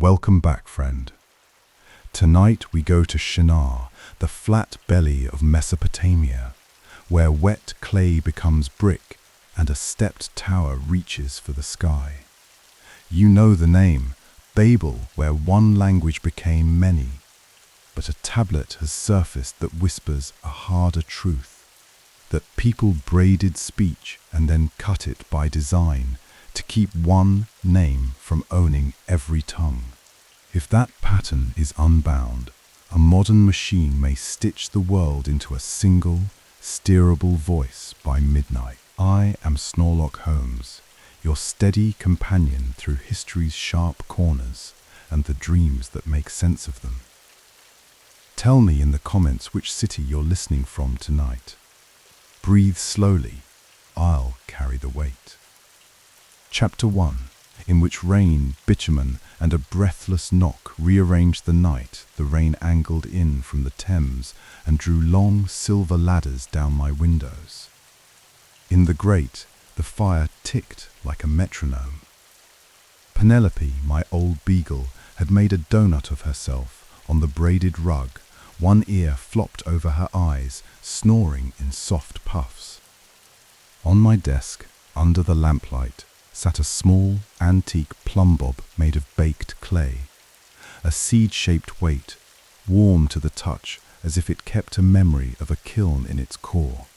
Welcome back, friend. Tonight we go to Shinar, the flat belly of Mesopotamia, where wet clay becomes brick and a stepped tower reaches for the sky. You know the name, Babel, where one language became many. But a tablet has surfaced that whispers a harder truth, that people braided speech and then cut it by design to keep one name from owning every tongue. If that pattern is unbound, a modern machine may stitch the world into a single, steerable voice by midnight. I am Snorelock Holmes, your steady companion through history's sharp corners and the dreams that make sense of them. Tell me in the comments which city you're listening from tonight. Breathe slowly, I'll carry the weight. Chapter 1, in which rain, bitumen, and a breathless knock rearranged the night. The rain angled in from the Thames and drew long silver ladders down my windows. In the grate, the fire ticked like a metronome. Penelope, my old beagle, had made a donut of herself on the braided rug, one ear flopped over her eyes, snoring in soft puffs. On my desk, under the lamplight, sat a small, antique plumb bob made of baked clay, a seed-shaped weight, warm to the touch as if it kept a memory of a kiln in its core.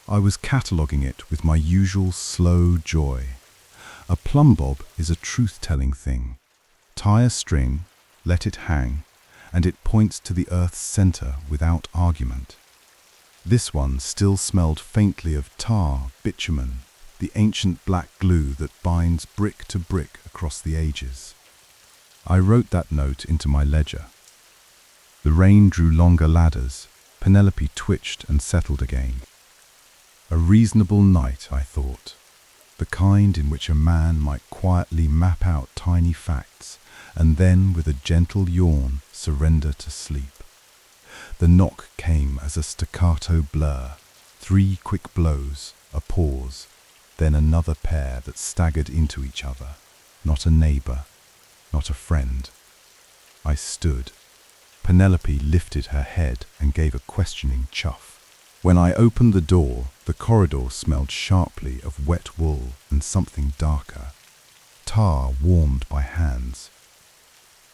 I was cataloguing it with my usual slow joy. A plumb bob is a truth-telling thing. Tie a string, let it hang, and it points to the earth's center without argument. This one still smelled faintly of tar, bitumen, the ancient black glue that binds brick to brick across the ages. I wrote that note into my ledger. The rain drew longer ladders. Penelope twitched and settled again. A reasonable night, I thought, the kind in which a man might quietly map out tiny facts and then, with a gentle yawn, surrender to sleep. The knock came as a staccato blur, 3 quick blows, a pause, then another pair that staggered into each other. Not a neighbor, not a friend. I stood. Penelope lifted her head and gave a questioning chuff. When I opened the door, the corridor smelled sharply of wet wool and something darker. Tar warmed by hands.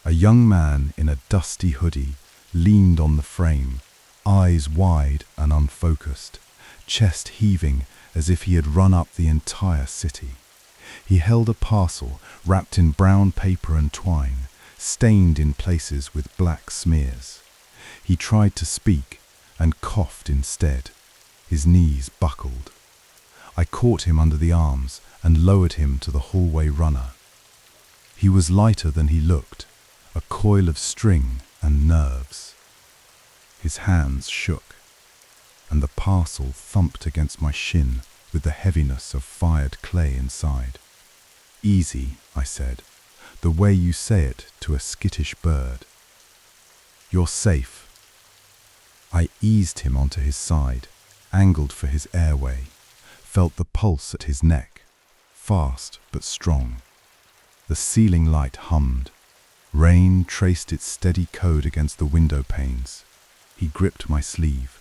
A young man in a dusty hoodie leaned on the frame, eyes wide and unfocused, chest heaving as if he had run up the entire city. He held a parcel wrapped in brown paper and twine, stained in places with black smears. He tried to speak and coughed instead. His knees buckled. I caught him under the arms and lowered him to the hallway runner. He was lighter than he looked, a coil of string and nerves. His hands shook, and the parcel thumped against my shin with the heaviness of fired clay inside. Easy, I said, the way you say it to a skittish bird. You're safe. I eased him onto his side, angled for his airway, felt the pulse at his neck, fast but strong. The ceiling light hummed. Rain traced its steady code against the window panes. He gripped my sleeve.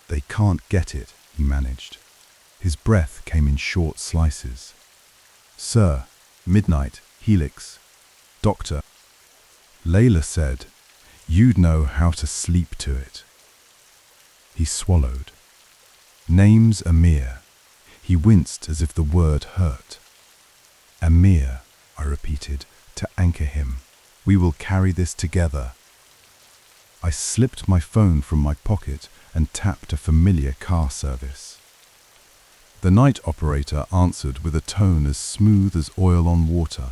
They can't get it, he managed. His breath came in short slices. Sir, midnight, helix, doctor. Layla said, you'd know how to sleep to it. He swallowed. Name's Amir. He winced as if the word hurt. Amir, I repeated, to anchor him. We will carry this together. I slipped my phone from my pocket and tapped a familiar car service. The night operator answered with a tone as smooth as oil on water.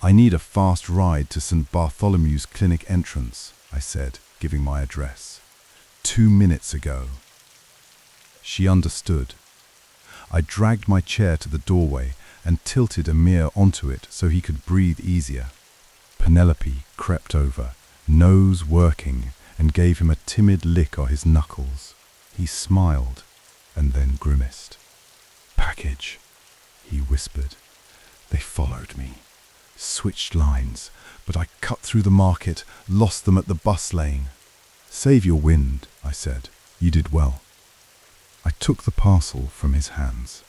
I need a fast ride to St. Bartholomew's Clinic entrance, I said, giving my address. 2 minutes ago. She understood. I dragged my chair to the doorway and tilted Amir onto it so he could breathe easier. Penelope crept over, nose working, and gave him a timid lick on his knuckles. He smiled and then grimaced. Package, he whispered. They followed me. Switched lines, but I cut through the market, lost them at the bus lane. "Save your wind," I said. "You did well." I took the parcel from his hands.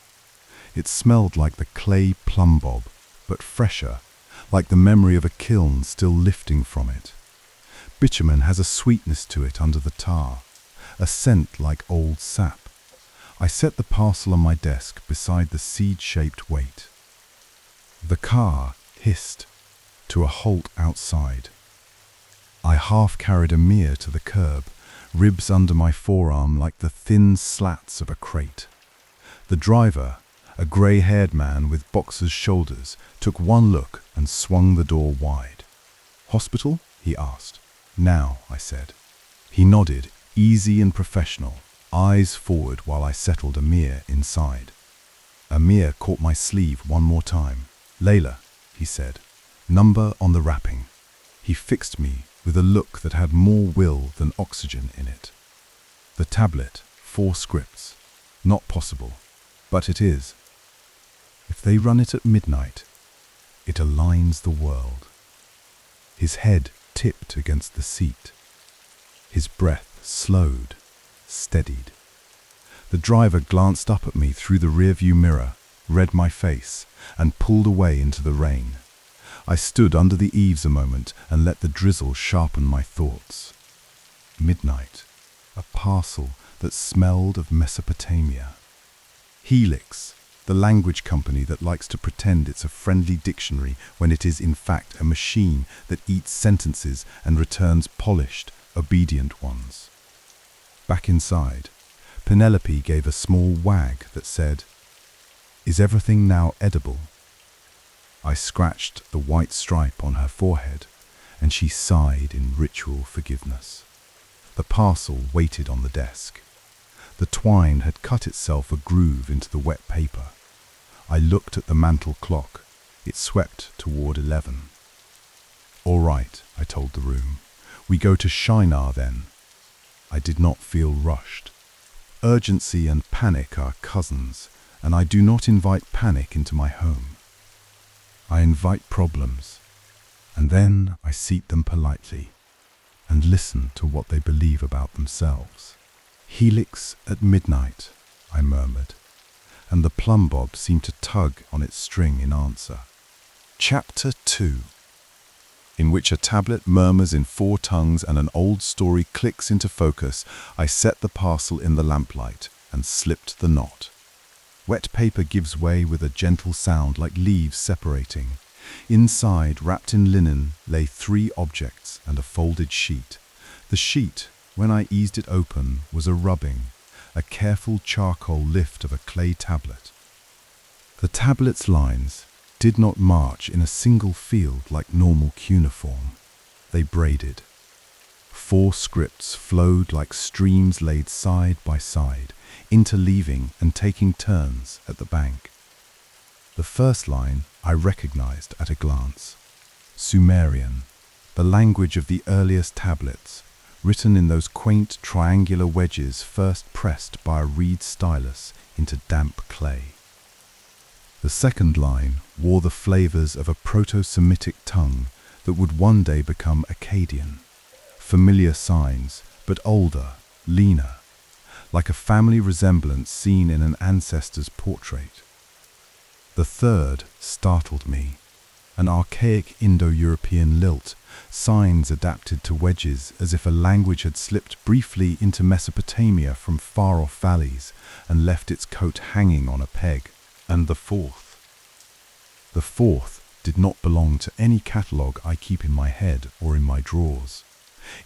It smelled like the clay plumb bob, but fresher, like the memory of a kiln still lifting from it. Bitumen has a sweetness to it under the tar, a scent like old sap. I set the parcel on my desk beside the seed-shaped weight. The car hissed to a halt outside. I half-carried Amir to the curb, ribs under my forearm like the thin slats of a crate. The driver, a grey-haired man with boxer's shoulders, took one look and swung the door wide. "Hospital?" he asked. "Now," I said. He nodded, easy and professional, eyes forward while I settled Amir inside. Amir caught my sleeve one more time. "Layla," he said. "Number on the wrapping." He fixed me with a look that had more will than oxygen in it. "The tablet, 4 scripts. Not possible, but it is. If they run it at midnight, it aligns the world." His head tipped against the seat. His breath slowed, steadied. The driver glanced up at me through the rearview mirror, read my face, and pulled away into the rain. I stood under the eaves a moment and let the drizzle sharpen my thoughts. Midnight, a parcel that smelled of Mesopotamia. Helix, the language company that likes to pretend it's a friendly dictionary when it is in fact a machine that eats sentences and returns polished, obedient ones. Back inside, Penelope gave a small wag that said, "Is everything now edible?" I scratched the white stripe on her forehead, and she sighed in ritual forgiveness. The parcel waited on the desk. The twine had cut itself a groove into the wet paper. I looked at the mantel clock. It swept toward 11. "All right," I told the room. "We go to Shinar then." I did not feel rushed. Urgency and panic are cousins, and I do not invite panic into my home. I invite problems, and then I seat them politely and listen to what they believe about themselves. "Helix at midnight," I murmured, and the plumb bob seemed to tug on its string in answer. Chapter 2, in which a tablet murmurs in 4 tongues and an old story clicks into focus. I set the parcel in the lamplight and slipped the knot. Wet paper gives way with a gentle sound like leaves separating. Inside, wrapped in linen, lay 3 objects and a folded sheet. The sheet, when I eased it open, was a rubbing, a careful charcoal lift of a clay tablet. The tablet's lines did not march in a single field like normal cuneiform. They braided. 4 scripts flowed like streams laid side by side, interleaving and taking turns at the bank. The first line I recognized at a glance. Sumerian, the language of the earliest tablets, written in those quaint triangular wedges first pressed by a reed stylus into damp clay. The second line wore the flavors of a Proto-Semitic tongue that would one day become Akkadian. Familiar signs, but older, leaner, like a family resemblance seen in an ancestor's portrait. The third startled me, an archaic Indo-European lilt, signs adapted to wedges as if a language had slipped briefly into Mesopotamia from far-off valleys and left its coat hanging on a peg. And the fourth did not belong to any catalogue I keep in my head or in my drawers.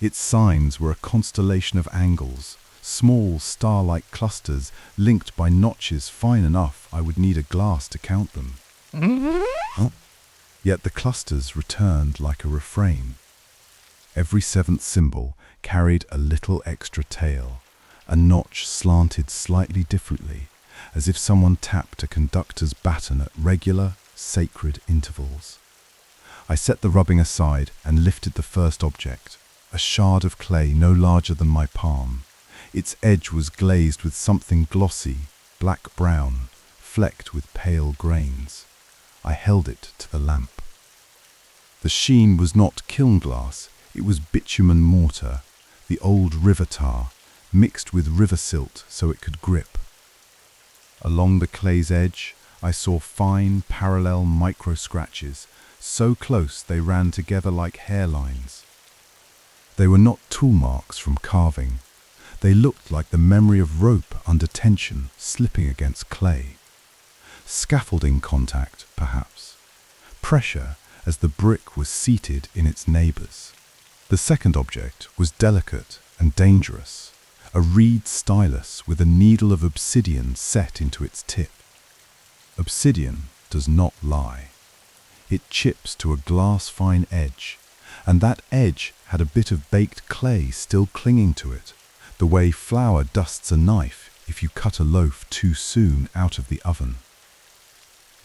Its signs were a constellation of angles, small star-like clusters linked by notches fine enough I would need a glass to count them. Yet the clusters returned like a refrain. Every 7th symbol carried a little extra tail, a notch slanted slightly differently, as if someone tapped a conductor's baton at regular, sacred intervals. I set the rubbing aside and lifted the first object, a shard of clay no larger than my palm. Its edge was glazed with something glossy, black-brown, flecked with pale grains. I held it to the lamp. The sheen was not kiln glass, it was bitumen mortar, the old river tar, mixed with river silt so it could grip. Along the clay's edge, I saw fine, parallel micro-scratches, so close they ran together like hairlines. They were not tool marks from carving. They looked like the memory of rope under tension slipping against clay. Scaffolding contact, perhaps. Pressure as the brick was seated in its neighbors. The second object was delicate and dangerous, a reed stylus with a needle of obsidian set into its tip. Obsidian does not lie. It chips to a glass-fine edge, and that edge had a bit of baked clay still clinging to it, the way flour dusts a knife if you cut a loaf too soon out of the oven.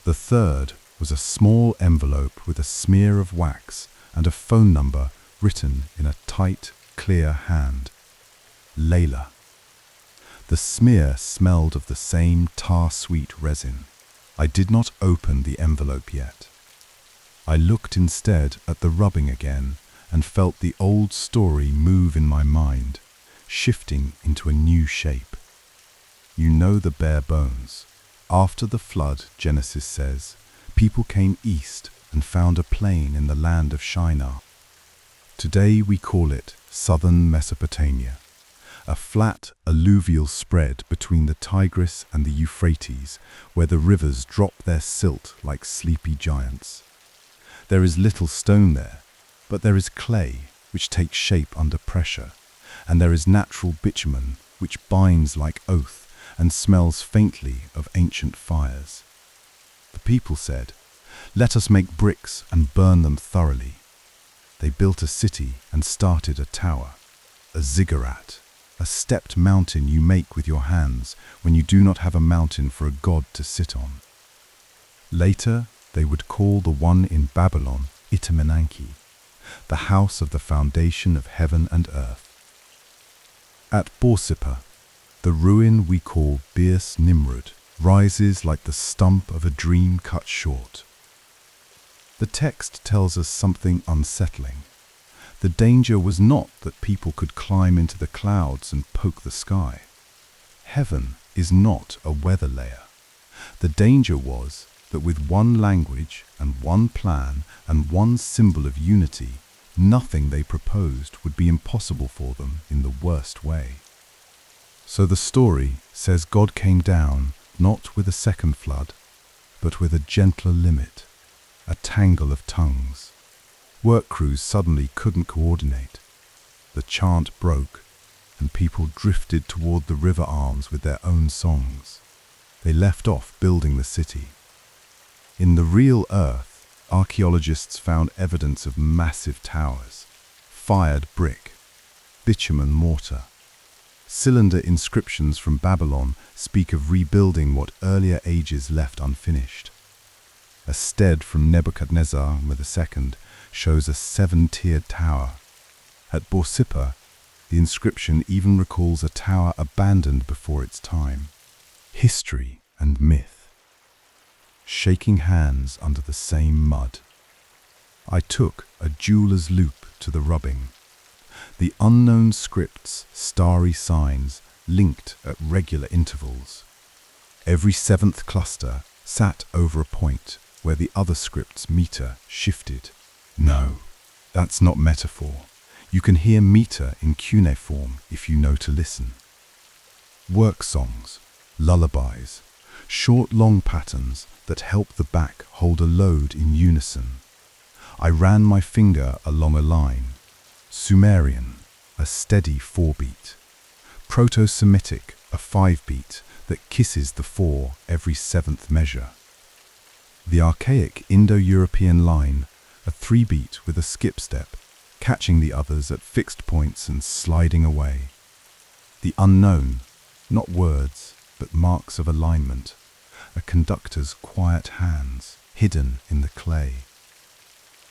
The third was a small envelope with a smear of wax and a phone number written in a tight, clear hand. Layla. The smear smelled of the same tar-sweet resin. I did not open the envelope yet. I looked instead at the rubbing again and felt the old story move in my mind, shifting into a new shape. You know the bare bones. After the flood, Genesis says, people came east and found a plain in the land of Shinar. Today we call it southern Mesopotamia, a flat alluvial spread between the Tigris and the Euphrates, where the rivers drop their silt like sleepy giants. There is little stone there, but there is clay, which takes shape under pressure, and there is natural bitumen, which binds like oath and smells faintly of ancient fires. The people said, "Let us make bricks and burn them thoroughly." They built a city and started a tower, a ziggurat, a stepped mountain you make with your hands when you do not have a mountain for a god to sit on. Later, they would call the one in Babylon Itamenanki, the house of the foundation of heaven and earth. At Borsippa, the ruin we call Birs Nimrud rises like the stump of a dream cut short. The text tells us something unsettling. The danger was not that people could climb into the clouds and poke the sky. Heaven is not a weather layer. The danger was that with one language and one plan and one symbol of unity, nothing they proposed would be impossible for them in the worst way. So the story says God came down not with a second flood, but with a gentler limit, a tangle of tongues. Work crews suddenly couldn't coordinate. The chant broke, and people drifted toward the river arms with their own songs. They left off building the city. In the real earth, archaeologists found evidence of massive towers, fired brick, bitumen mortar. Cylinder inscriptions from Babylon speak of rebuilding what earlier ages left unfinished. A stele from Nebuchadnezzar II shows a 7-tiered tower. At Borsippa, the inscription even recalls a tower abandoned before its time. History and myth. Shaking hands under the same mud. I took a jeweler's loupe to the rubbing. The unknown script's starry signs linked at regular intervals. Every 7th cluster sat over a point where the other script's meter shifted. No, that's not metaphor. You can hear meter in cuneiform if you know to listen. Work songs, lullabies, short long patterns that help the back hold a load in unison. I ran my finger along a line. Sumerian, a steady 4-beat. Proto-Semitic, a 5-beat that kisses the 4 every 7th measure. The archaic Indo-European line, a 3-beat with a skip step, catching the others at fixed points and sliding away. The unknown, not words, but marks of alignment, a conductor's quiet hands, hidden in the clay.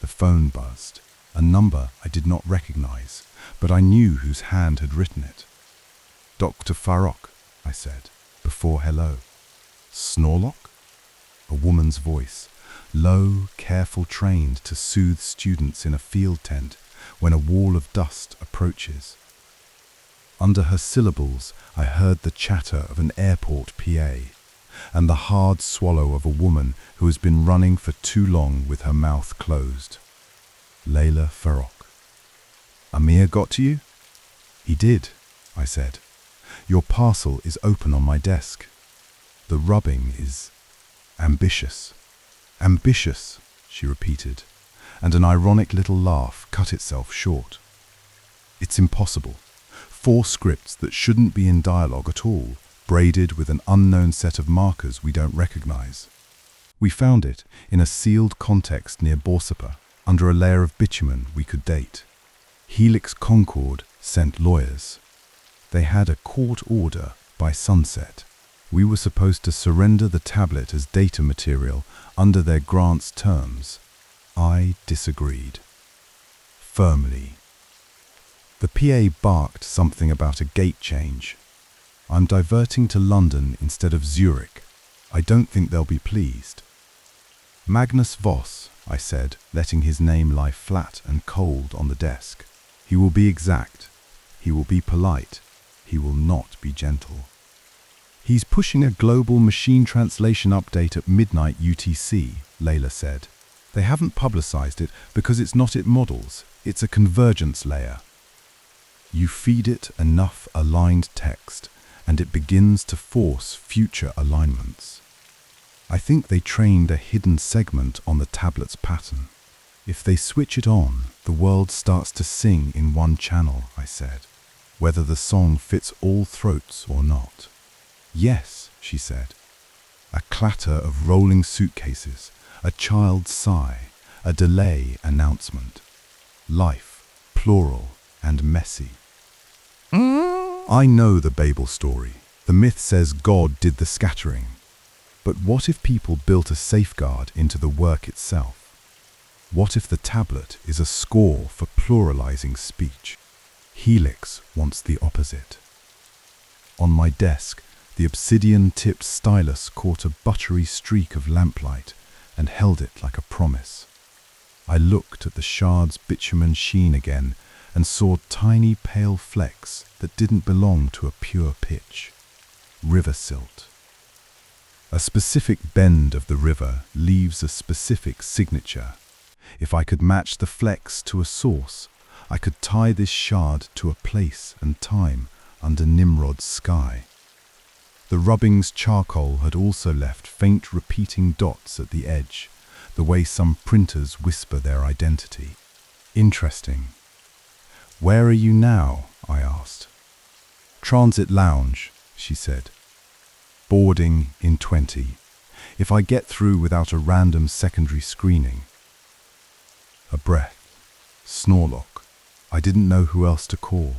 The phone buzzed, a number I did not recognize, but I knew whose hand had written it. "Dr. Farrokh," I said, before hello. "Snorelock?" A woman's voice, low, careful, trained to soothe students in a field tent when a wall of dust approaches. Under her syllables, I heard the chatter of an airport PA and the hard swallow of a woman who has been running for too long with her mouth closed. Layla Farokh. Amir got to you? He did, I said. Your parcel is open on my desk. The rubbing is ambitious. Ambitious, she repeated, and an ironic little laugh cut itself short. It's impossible. 4 scripts that shouldn't be in dialogue at all, braided with an unknown set of markers we don't recognize. We found it in a sealed context near Borsapa, under a layer of bitumen we could date. Helix Concord sent lawyers. They had a court order by sunset. We were supposed to surrender the tablet as data material under their grant's terms. I disagreed. Firmly. The PA barked something about a gate change. I'm diverting to London instead of Zurich. I don't think they'll be pleased. Magnus Voss, I said, letting his name lie flat and cold on the desk. He will be exact. He will be polite. He will not be gentle. He's pushing a global machine translation update at midnight UTC, Layla said. They haven't publicized it because it's not it models. It's a convergence layer. You feed it enough aligned text, and it begins to force future alignments. I think they trained a hidden segment on the tablet's pattern. If they switch it on, the world starts to sing in one channel, I said, whether the song fits all throats or not. Yes, she said. A clatter of rolling suitcases, a child's sigh, a delay announcement. Life, plural and messy. I know the Babel story. The myth says God did the scattering. But what if people built a safeguard into the work itself? What if the tablet is a score for pluralizing speech? Helix wants the opposite. On my desk, the obsidian-tipped stylus caught a buttery streak of lamplight and held it like a promise. I looked at the shard's bitumen sheen again and saw tiny pale flecks that didn't belong to a pure pitch. River silt. A specific bend of the river leaves a specific signature. If I could match the flecks to a source, I could tie this shard to a place and time under Nimrod's sky. The rubbing's charcoal had also left faint repeating dots at the edge, the way some printers whisper their identity. Interesting. Where are you now? I asked. Transit lounge, she said. Boarding in 20. If I get through without a random secondary screening. A breath. Snorelock. I didn't know who else to call.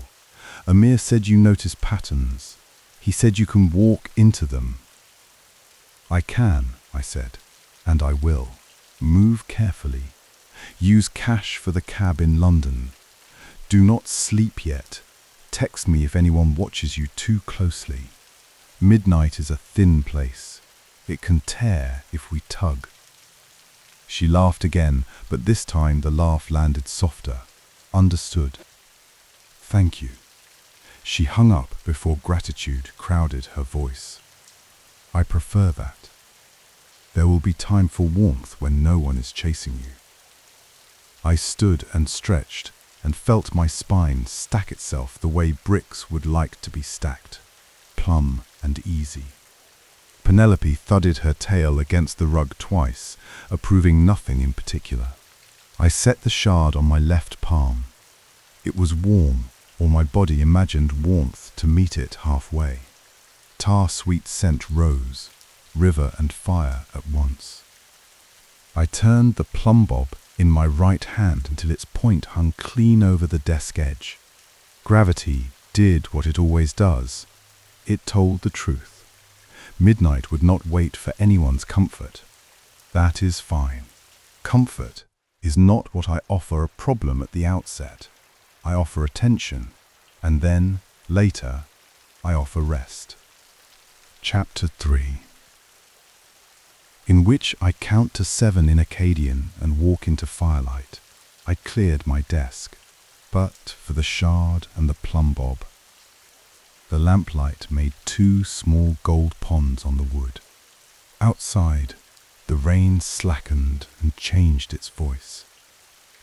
Amir said you notice patterns. He said you can walk into them. I can, I said, and I will. Move carefully. Use cash for the cab in London. Do not sleep yet. Text me if anyone watches you too closely. Midnight is a thin place. It can tear if we tug. She laughed again, but this time the laugh landed softer. Understood. Thank you. She hung up before gratitude crowded her voice. I prefer that. There will be time for warmth when no one is chasing you. I stood and stretched and felt my spine stack itself the way bricks would like to be stacked, plumb and easy. Penelope thudded her tail against the rug twice, approving nothing in particular. I set the shard on my left palm. It was warm, or my body imagined warmth to meet it halfway. Tar-sweet scent rose, river and fire at once. I turned the plumb bob in my right hand until its point hung clean over the desk edge. Gravity did what it always does. It told the truth. Midnight would not wait for anyone's comfort. That is fine. Comfort is not what I offer a problem at the outset. I offer attention, and then, later, I offer rest. Chapter 3. in which I count to 7 in Akkadian and walk into firelight. I cleared my desk, but for the shard and the plumb bob. The lamplight made 2 small gold ponds on the wood. Outside, the rain slackened and changed its voice.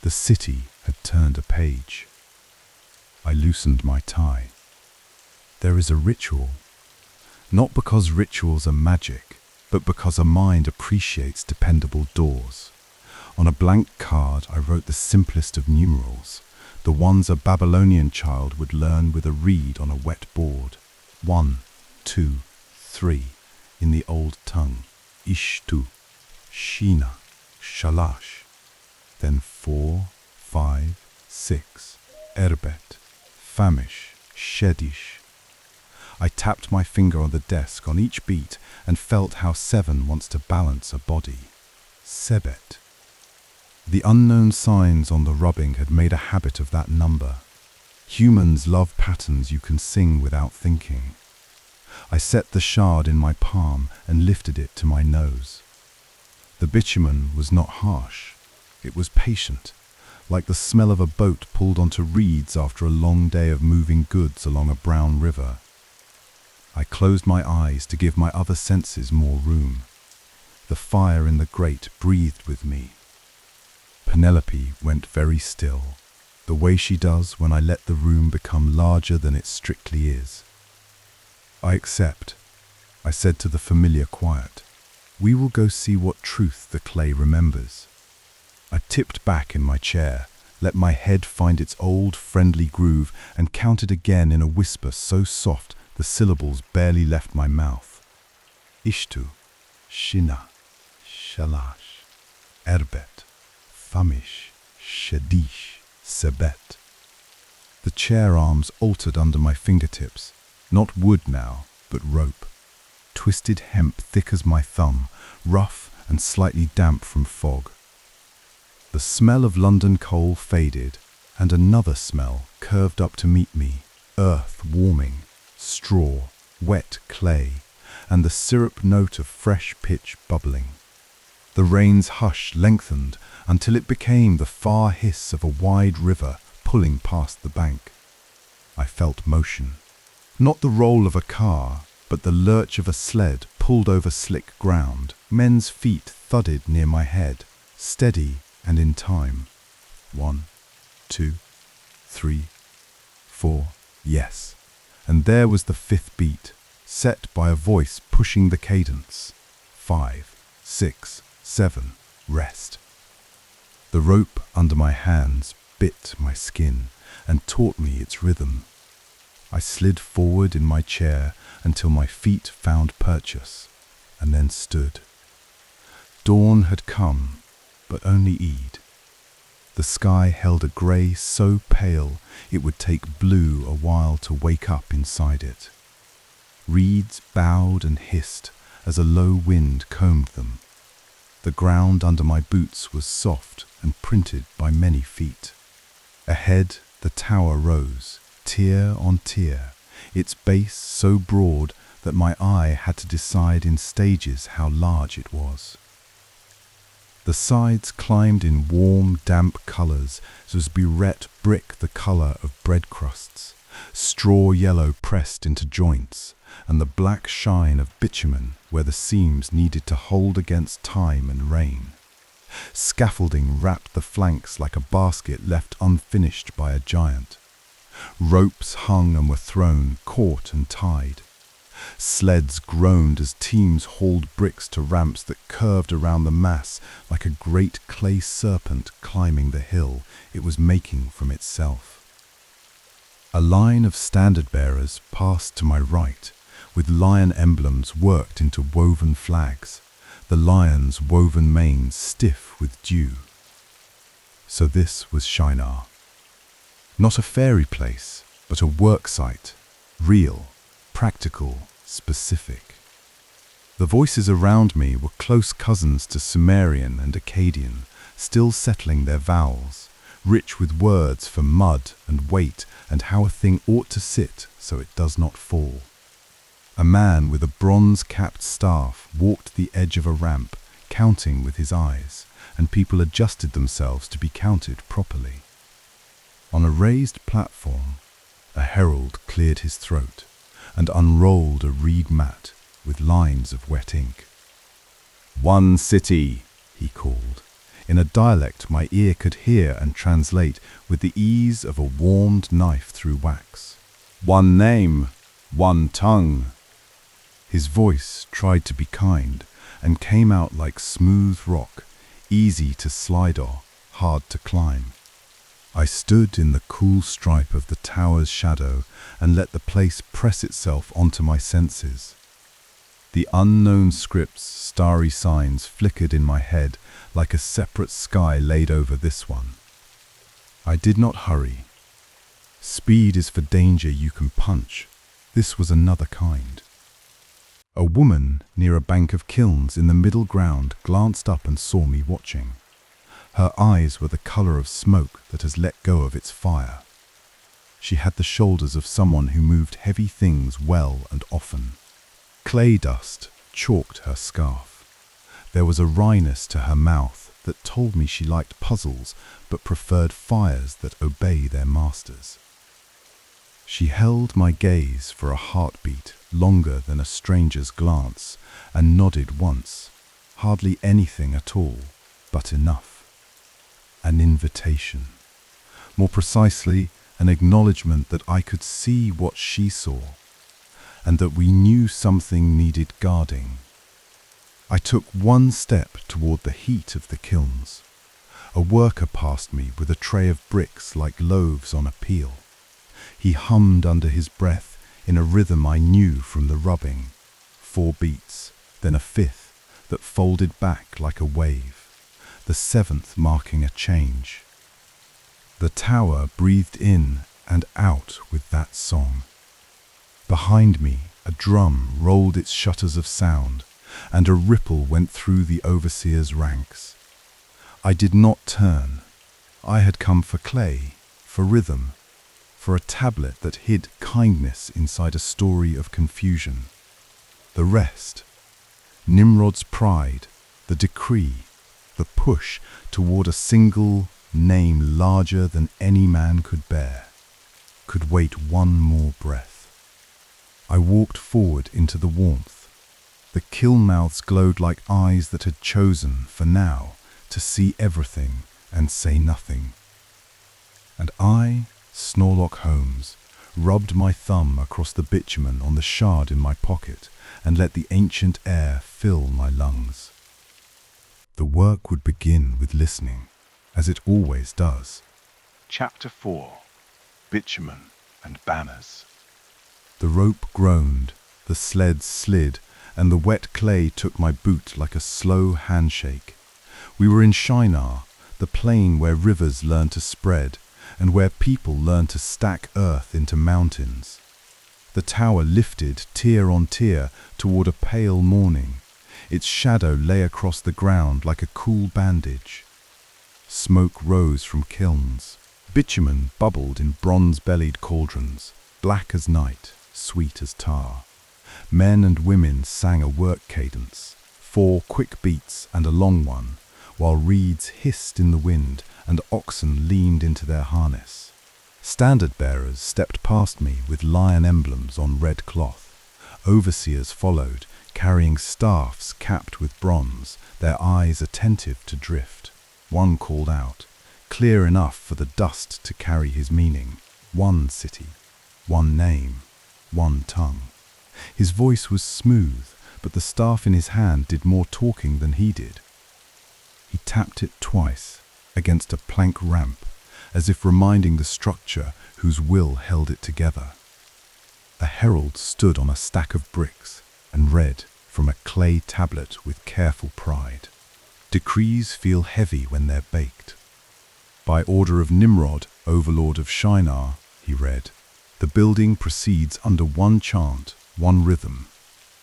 The city had turned a page. I loosened my tie. There is a ritual, not because rituals are magic, but because a mind appreciates dependable doors. On a blank card, I wrote the simplest of numerals, the ones a Babylonian child would learn with a reed on a wet board. 1, 2, 3, in the old tongue. Ishtu, Shinar, Shalash. Then 4, 5, 6, Erbet, Famish, Shedish. I tapped my finger on the desk on each beat and felt how 7 wants to balance a body. Sebet. The unknown signs on the rubbing had made a habit of that number. Humans love patterns you can sing without thinking. I set the shard in my palm and lifted it to my nose. The bitumen was not harsh. It was patient, like the smell of a boat pulled onto reeds after a long day of moving goods along a brown river. I closed my eyes to give my other senses more room. The fire in the grate breathed with me. Penelope went very still, the way she does when I let the room become larger than it strictly is. I accept, I said to the familiar quiet. We will go see what truth the clay remembers. I tipped back in my chair, let my head find its old friendly groove, and counted again in a whisper so soft the syllables barely left my mouth. Ishtu, Shinar, Shalash, Erbet, Famish, Shedish, Sebet. The chair arms altered under my fingertips, not wood now, but rope. Twisted hemp thick as my thumb, rough and slightly damp from fog. The smell of London coal faded, and another smell curved up to meet me, earth warming, straw, wet clay, and the syrup note of fresh pitch bubbling. The rain's hush lengthened until it became the far hiss of a wide river pulling past the bank. I felt motion. Not the roll of a car, but the lurch of a sled pulled over slick ground. Men's feet thudded near my head, steady and in time. 1, 2, 3, 4, yes. And there was the 5th beat, set by a voice pushing the cadence. 5, 6, 7, rest. The rope under my hands bit my skin and taught me its rhythm. I slid forward in my chair until my feet found purchase, and then stood. Dawn had come, but only Eid. The sky held a grey so pale it would take blue a while to wake up inside it. Reeds bowed and hissed as a low wind combed them. The ground under my boots was soft and printed by many feet. Ahead the tower rose, tier on tier, its base so broad that my eye had to decide in stages how large it was. The sides climbed in warm, damp colours as burette brick the colour of bread crusts, straw yellow pressed into joints, and the black shine of bitumen where the seams needed to hold against time and rain. Scaffolding wrapped the flanks like a basket left unfinished by a giant. Ropes hung and were thrown, caught and tied. Sleds groaned as teams hauled bricks to ramps that curved around the mass like a great clay serpent climbing the hill it was making from itself. A line of standard-bearers passed to my right, with lion emblems worked into woven flags, the lions' woven manes stiff with dew. So this was Shinar. Not a fairy place, but a work site, real, practical, specific. The voices around me were close cousins to Sumerian and Akkadian, still settling their vowels, rich with words for mud and weight and how a thing ought to sit so it does not fall. A man with a bronze-capped staff walked the edge of a ramp, counting with his eyes, and people adjusted themselves to be counted properly. On a raised platform, a herald cleared his throat and unrolled a reed mat with lines of wet ink. "One city," he called, in a dialect my ear could hear and translate with the ease of a warmed knife through wax. "One name, one tongue." His voice tried to be kind and came out like smooth rock, easy to slide on, hard to climb. I stood in the cool stripe of the tower's shadow and let the place press itself onto my senses. The unknown script's starry signs flickered in my head like a separate sky laid over this one. I did not hurry. Speed is for danger you can punch. This was another kind. A woman near a bank of kilns in the middle ground glanced up and saw me watching. Her eyes were the color of smoke that has let go of its fire. She had the shoulders of someone who moved heavy things well and often. Clay dust chalked her scarf. There was a wryness to her mouth that told me she liked puzzles but preferred fires that obey their masters. She held my gaze for a heartbeat longer than a stranger's glance and nodded once, hardly anything at all, but enough. An invitation. More precisely, an acknowledgement that I could see what she saw, and that we knew something needed guarding. I took one step toward the heat of the kilns. A worker passed me with a tray of bricks like loaves on a peel. He hummed under his breath in a rhythm I knew from the rubbing. 4 beats, then a 5th that folded back like a wave, the 7th marking a change. The tower breathed in and out with that song. Behind me, a drum rolled its shutters of sound, and a ripple went through the overseer's ranks. I did not turn. I had come for clay, for rhythm, for a tablet that hid kindness inside a story of confusion. The rest, Nimrod's pride, the decree, the push toward a single name larger than any man could bear, could wait one more breath. I walked forward into the warmth. The kiln mouths glowed like eyes that had chosen, for now, to see everything and say nothing. And I, Snorelock Holmes, rubbed my thumb across the bitumen on the shard in my pocket and let the ancient air fill my lungs. The work would begin with listening, as it always does. Chapter 4. Bitumen and Banners. The rope groaned, the sleds slid, and the wet clay took my boot like a slow handshake. We were in Shinar, the plain where rivers learn to spread, and where people learn to stack earth into mountains. The tower lifted tier on tier toward a pale morning. Its shadow lay across the ground like a cool bandage. Smoke rose from kilns. Bitumen bubbled in bronze-bellied cauldrons, black as night, sweet as tar. Men and women sang a work cadence, 4 quick beats and a long one, while reeds hissed in the wind and oxen leaned into their harness. Standard-bearers stepped past me with lion emblems on red cloth. Overseers followed, carrying staffs capped with bronze, their eyes attentive to drift. One called out, clear enough for the dust to carry his meaning. One city, one name, one tongue. His voice was smooth, but the staff in his hand did more talking than he did. He tapped it twice against a plank ramp, as if reminding the structure whose will held it together. A herald stood on a stack of bricks and read from a clay tablet with careful pride. Decrees feel heavy when they're baked. By order of Nimrod, overlord of Shinar, he read, the building proceeds under one chant, one rhythm.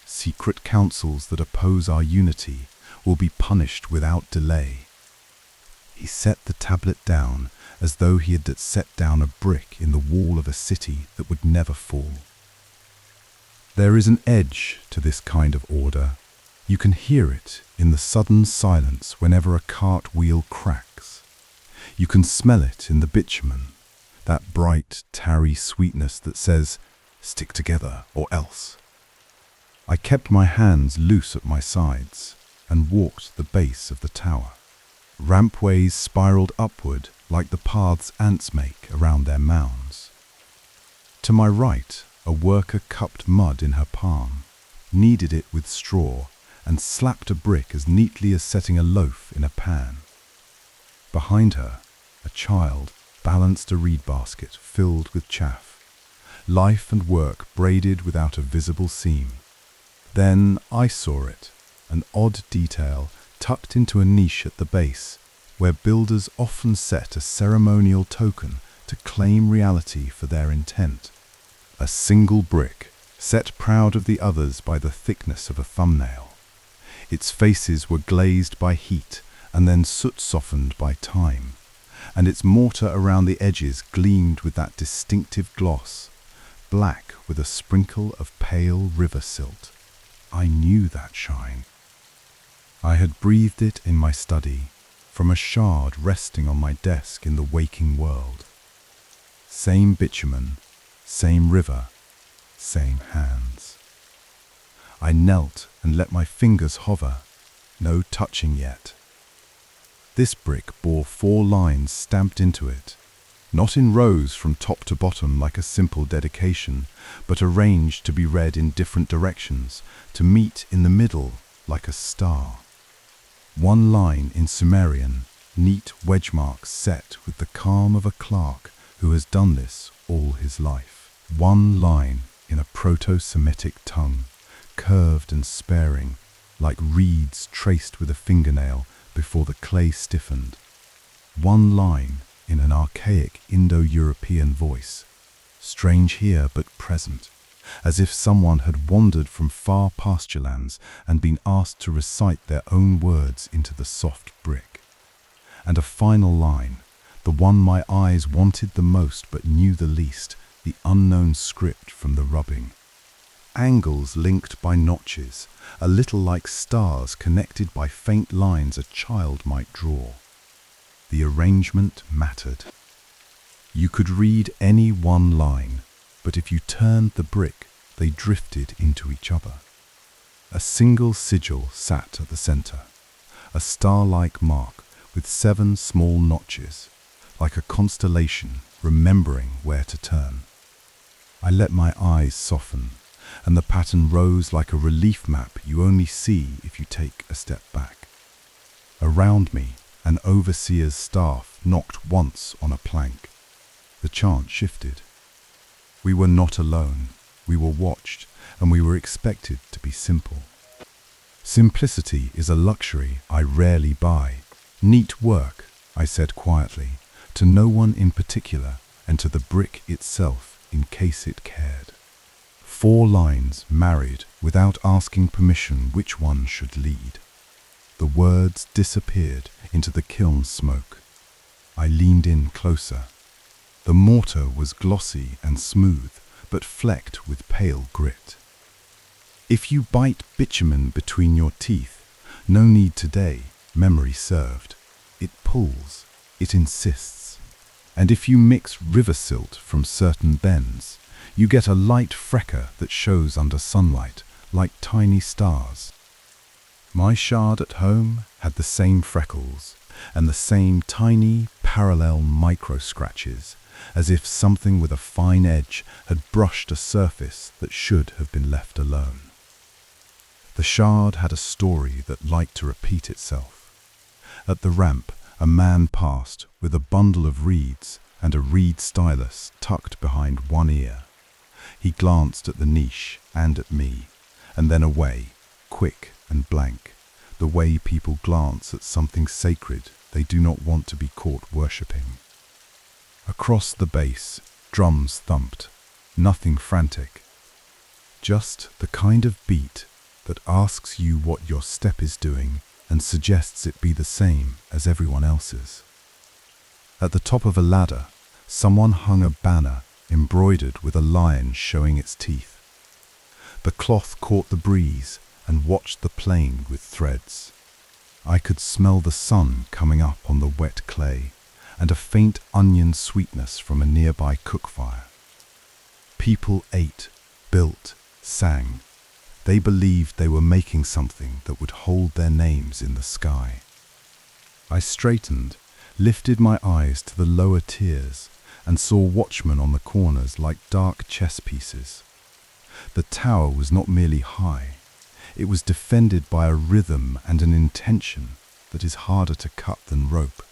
Secret councils that oppose our unity will be punished without delay. He set the tablet down as though he had set down a brick in the wall of a city that would never fall. There is an edge to this kind of order. You can hear it in the sudden silence whenever a cart wheel cracks. You can smell it in the bitumen, that bright, tarry sweetness that says, "Stick together or else." I kept my hands loose at my sides and walked the base of the tower. Rampways spiraled upward like the paths ants make around their mounds. To my right, a worker cupped mud in her palm, kneaded it with straw, and slapped a brick as neatly as setting a loaf in a pan. Behind her, a child balanced a reed basket filled with chaff, life and work braided without a visible seam. Then I saw it, an odd detail tucked into a niche at the base, where builders often set a ceremonial token to claim reality for their intent. A single brick, set proud of the others by the thickness of a thumbnail. Its faces were glazed by heat and then soot-softened by time, and its mortar around the edges gleamed with that distinctive gloss, black with a sprinkle of pale river silt. I knew that shine. I had breathed it in my study, from a shard resting on my desk in the waking world. Same bitumen, same river, same hands. I knelt and let my fingers hover, no touching yet. This brick bore 4 lines stamped into it, not in rows from top to bottom like a simple dedication, but arranged to be read in different directions, to meet in the middle like a star. 1 line in Sumerian, neat wedge marks set with the calm of a clerk who has done this all his life. 1 line in a Proto-Semitic tongue, curved and sparing, like reeds traced with a fingernail before the clay stiffened. 1 line in an archaic Indo-European voice, strange here but present, as if someone had wandered from far pasturelands and been asked to recite their own words into the soft brick. And a final line, the one my eyes wanted the most but knew the least, the unknown script from the rubbing. Angles linked by notches, a little like stars connected by faint lines a child might draw. The arrangement mattered. You could read any 1 line, but if you turned the brick, they drifted into each other. A single sigil sat at the center, a star-like mark with 7 small notches, like a constellation remembering where to turn. I let my eyes soften, and the pattern rose like a relief map you only see if you take a step back. Around me, an overseer's staff knocked once on a plank. The chant shifted. We were not alone. We were watched, and we were expected to be simple. Simplicity is a luxury I rarely buy. Neat work, I said quietly, to no one in particular, and to the brick itself in case it cared. 4 lines married without asking permission which one should lead. The words disappeared into the kiln smoke. I leaned in closer. The mortar was glossy and smooth, but flecked with pale grit. If you bite bitumen between your teeth, no need today, memory served. It pulls, it insists. And if you mix river silt from certain bends, you get a light frecker that shows under sunlight, like tiny stars. My shard at home had the same freckles, and the same tiny, parallel micro-scratches, as if something with a fine edge had brushed a surface that should have been left alone. The shard had a story that liked to repeat itself. At the ramp, a man passed with a bundle of reeds and a reed stylus tucked behind one ear. He glanced at the niche and at me, and then away, quick and blank, the way people glance at something sacred they do not want to be caught worshipping. Across the base, drums thumped, nothing frantic. Just the kind of beat that asks you what your step is doing and suggests it be the same as everyone else's. At the top of a ladder, someone hung a banner embroidered with a lion showing its teeth. The cloth caught the breeze, and watched the plane with threads. I could smell the sun coming up on the wet clay and a faint onion sweetness from a nearby cook fire. People ate, built, sang. They believed they were making something that would hold their names in the sky. I straightened, lifted my eyes to the lower tiers, and saw watchmen on the corners like dark chess pieces. The tower was not merely high, it was defended by a rhythm and an intention that is harder to cut than rope.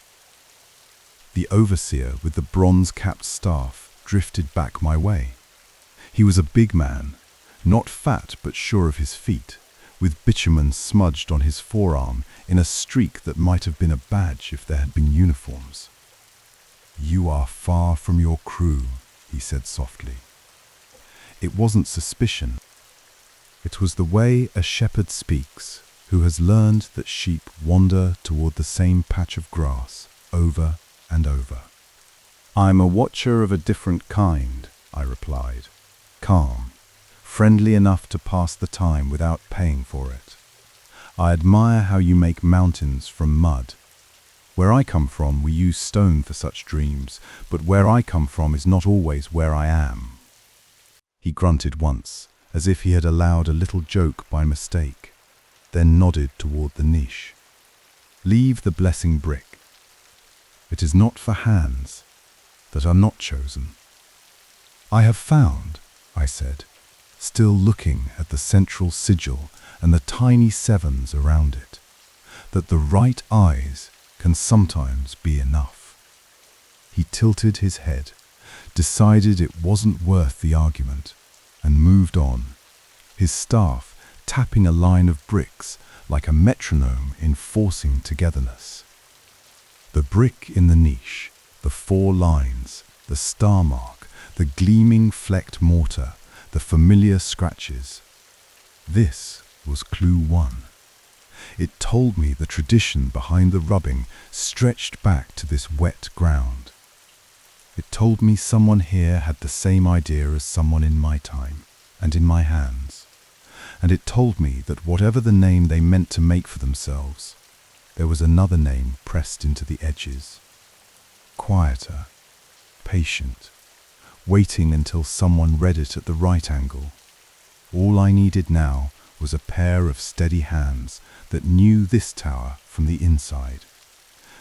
The overseer with the bronze-capped staff drifted back my way. He was a big man, not fat but sure of his feet, with bitumen smudged on his forearm in a streak that might have been a badge if there had been uniforms. "You are far from your crew," he said softly. It wasn't suspicion. It was the way a shepherd speaks, who has learned that sheep wander toward the same patch of grass over and over. "I'm a watcher of a different kind," I replied, calm, friendly enough to pass the time without paying for it. "I admire how you make mountains from mud. Where I come from, we use stone for such dreams, but where I come from is not always where I am." He grunted once, as if he had allowed a little joke by mistake, then nodded toward the niche. "Leave the blessing brick. It is not for hands that are not chosen." "I have found," I said, still looking at the central sigil and the tiny sevens around it, "that the right eyes can sometimes be enough." He tilted his head, decided it wasn't worth the argument, and moved on, his staff tapping a line of bricks like a metronome enforcing togetherness. The brick in the niche, the 4 lines, the star mark, the gleaming flecked mortar, the familiar scratches. This was clue 1. It told me the tradition behind the rubbing stretched back to this wet ground. It told me someone here had the same idea as someone in my time and in my hands. And it told me that whatever the name they meant to make for themselves, there was another name pressed into the edges. Quieter, patient, waiting until someone read it at the right angle. All I needed now was a pair of steady hands that knew this tower from the inside.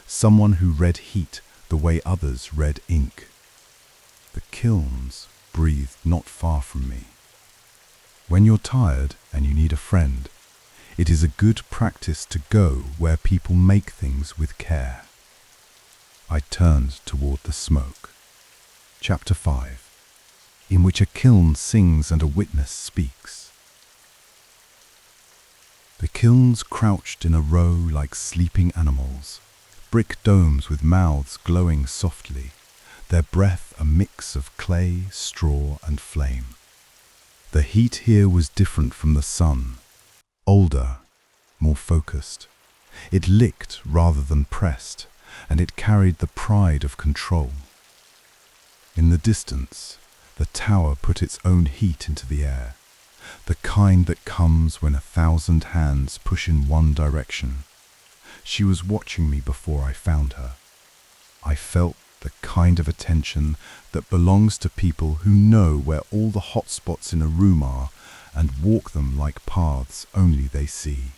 Someone who read heat the way others read ink. The kilns breathed not far from me. When you're tired and you need a friend, it is a good practice to go where people make things with care. I turned toward the smoke. Chapter 5, in which a kiln sings and a witness speaks. The kilns crouched in a row like sleeping animals, brick domes with mouths glowing softly, their breath a mix of clay, straw, and flame. The heat here was different from the sun, older, more focused. It licked rather than pressed, and it carried the pride of control. In the distance, the tower put its own heat into the air, the kind that comes when 1,000 hands push in one direction. She was watching me before I found her. I felt the kind of attention that belongs to people who know where all the hot spots in a room are and walk them like paths only they see.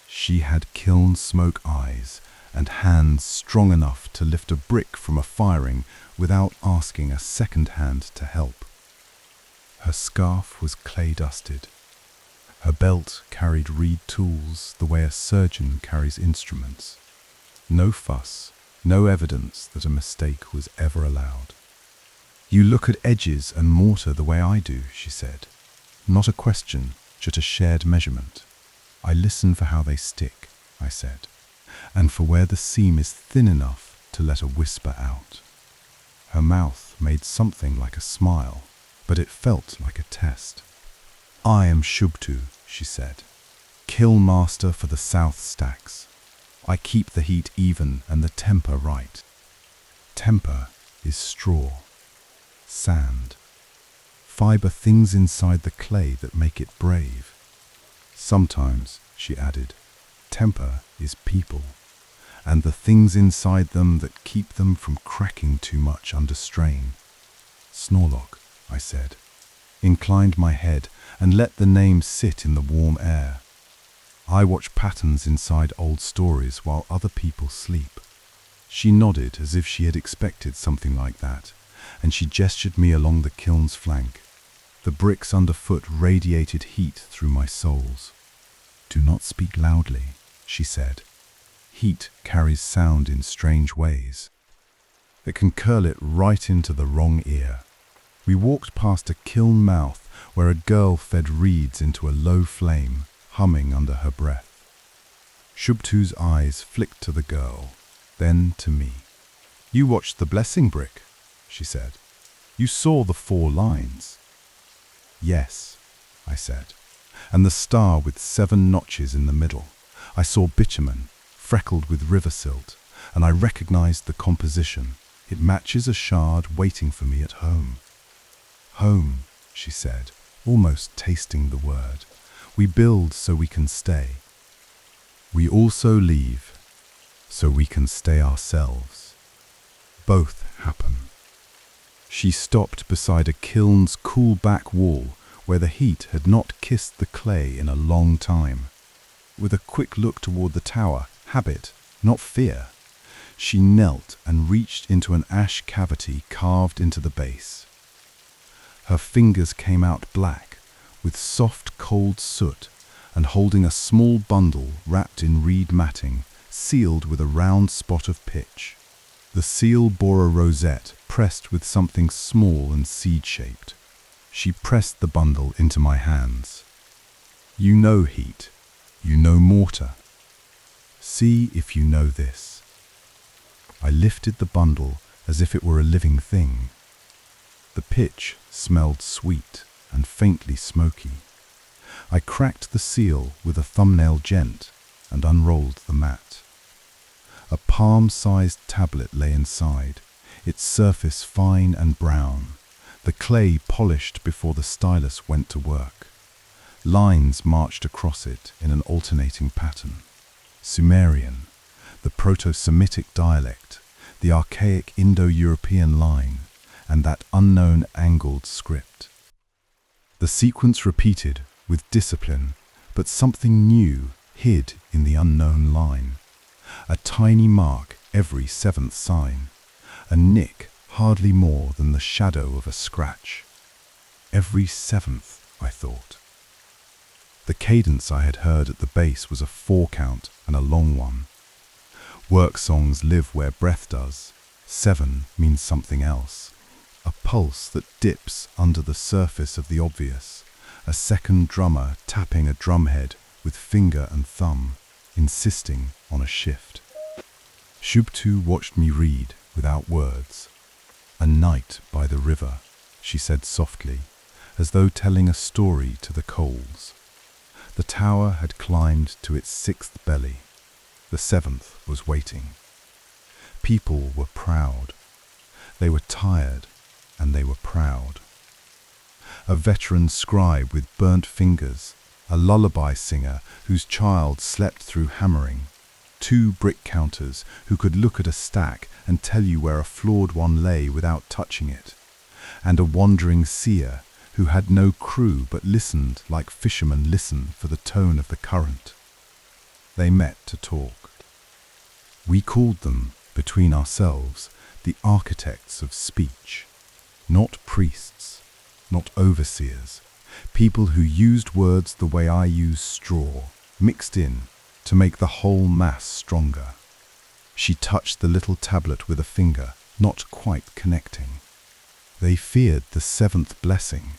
She had kiln smoke eyes and hands strong enough to lift a brick from a firing without asking a second hand to help. Her scarf was clay-dusted. Her belt carried reed tools the way a surgeon carries instruments. No fuss, no evidence that a mistake was ever allowed. "You look at edges and mortar the way I do," she said. "Not a question, just a shared measurement." "I listen for how they stick," I said, "and for where the seam is thin enough to let a whisper out." Her mouth made something like a smile, but it felt like a test. "I am Shubtu," she said, "kiln master for the South Stacks. I keep the heat even and the temper right. Temper is straw, sand, fiber, things inside the clay that make it brave. Sometimes, she added, temper is people, and the things inside them that keep them from cracking too much under strain. Snorelock, I said, inclined my head and let the name sit in the warm air. I watch patterns inside old stories while other people sleep. She nodded as if she had expected something like that, and she gestured me along the kiln's flank. The bricks underfoot radiated heat through my soles. Do not speak loudly, she said. Heat carries sound in strange ways. It can curl it right into the wrong ear. We walked past a kiln mouth where a girl fed reeds into a low flame, humming under her breath. Shubtu's eyes flicked to the girl, then to me. You watched the blessing brick, she said. You saw the 4 lines. Yes, I said, and the star with 7 notches in the middle. I saw bitumen, freckled with river silt, and I recognized the composition. It matches a shard waiting for me at home. Home, she said, almost tasting the word. We build so we can stay. We also leave so we can stay ourselves. Both happen. She stopped beside a kiln's cool back wall where the heat had not kissed the clay in a long time. With a quick look toward the tower, habit, not fear, she knelt and reached into an ash cavity carved into the base. Her fingers came out black, with soft, cold soot, and holding a small bundle wrapped in reed matting, sealed with a round spot of pitch. The seal bore a rosette pressed with something small and seed-shaped. She pressed the bundle into my hands. You know heat. You know mortar. See if you know this. I lifted the bundle as if it were a living thing. The pitch smelled sweet and faintly smoky. I cracked the seal with a thumbnail gent and unrolled the mat. A palm-sized tablet lay inside, its surface fine and brown, the clay polished before the stylus went to work. Lines marched across it in an alternating pattern. Sumerian, the Proto-Semitic dialect, the archaic Indo-European line, and that unknown angled script. The sequence repeated with discipline, but something new hid in the unknown line. A tiny mark every 7th sign, a nick hardly more than the shadow of a scratch. Every 7th, I thought. The cadence I had heard at the base was a 4 count and a long one. Work songs live where breath does. 7 means something else. A pulse that dips under the surface of the obvious. A second drummer tapping a drumhead with finger and thumb, insisting on a shift. Shubtu watched me read without words. A night by the river, she said softly, as though telling a story to the coals. The tower had climbed to its 6th belly. The 7th was waiting. People were proud. They were tired, and they were proud. A veteran scribe with burnt fingers, a lullaby singer whose child slept through hammering, 2 brick counters who could look at a stack and tell you where a flawed one lay without touching it, and a wandering seer who had no crew but listened like fishermen listen for the tone of the current. They met to talk. We called them, between ourselves, the architects of speech, not priests, not overseers, people who used words the way I use straw, mixed in, to make the whole mass stronger. She touched the little tablet with a finger, not quite connecting. They feared the 7th blessing.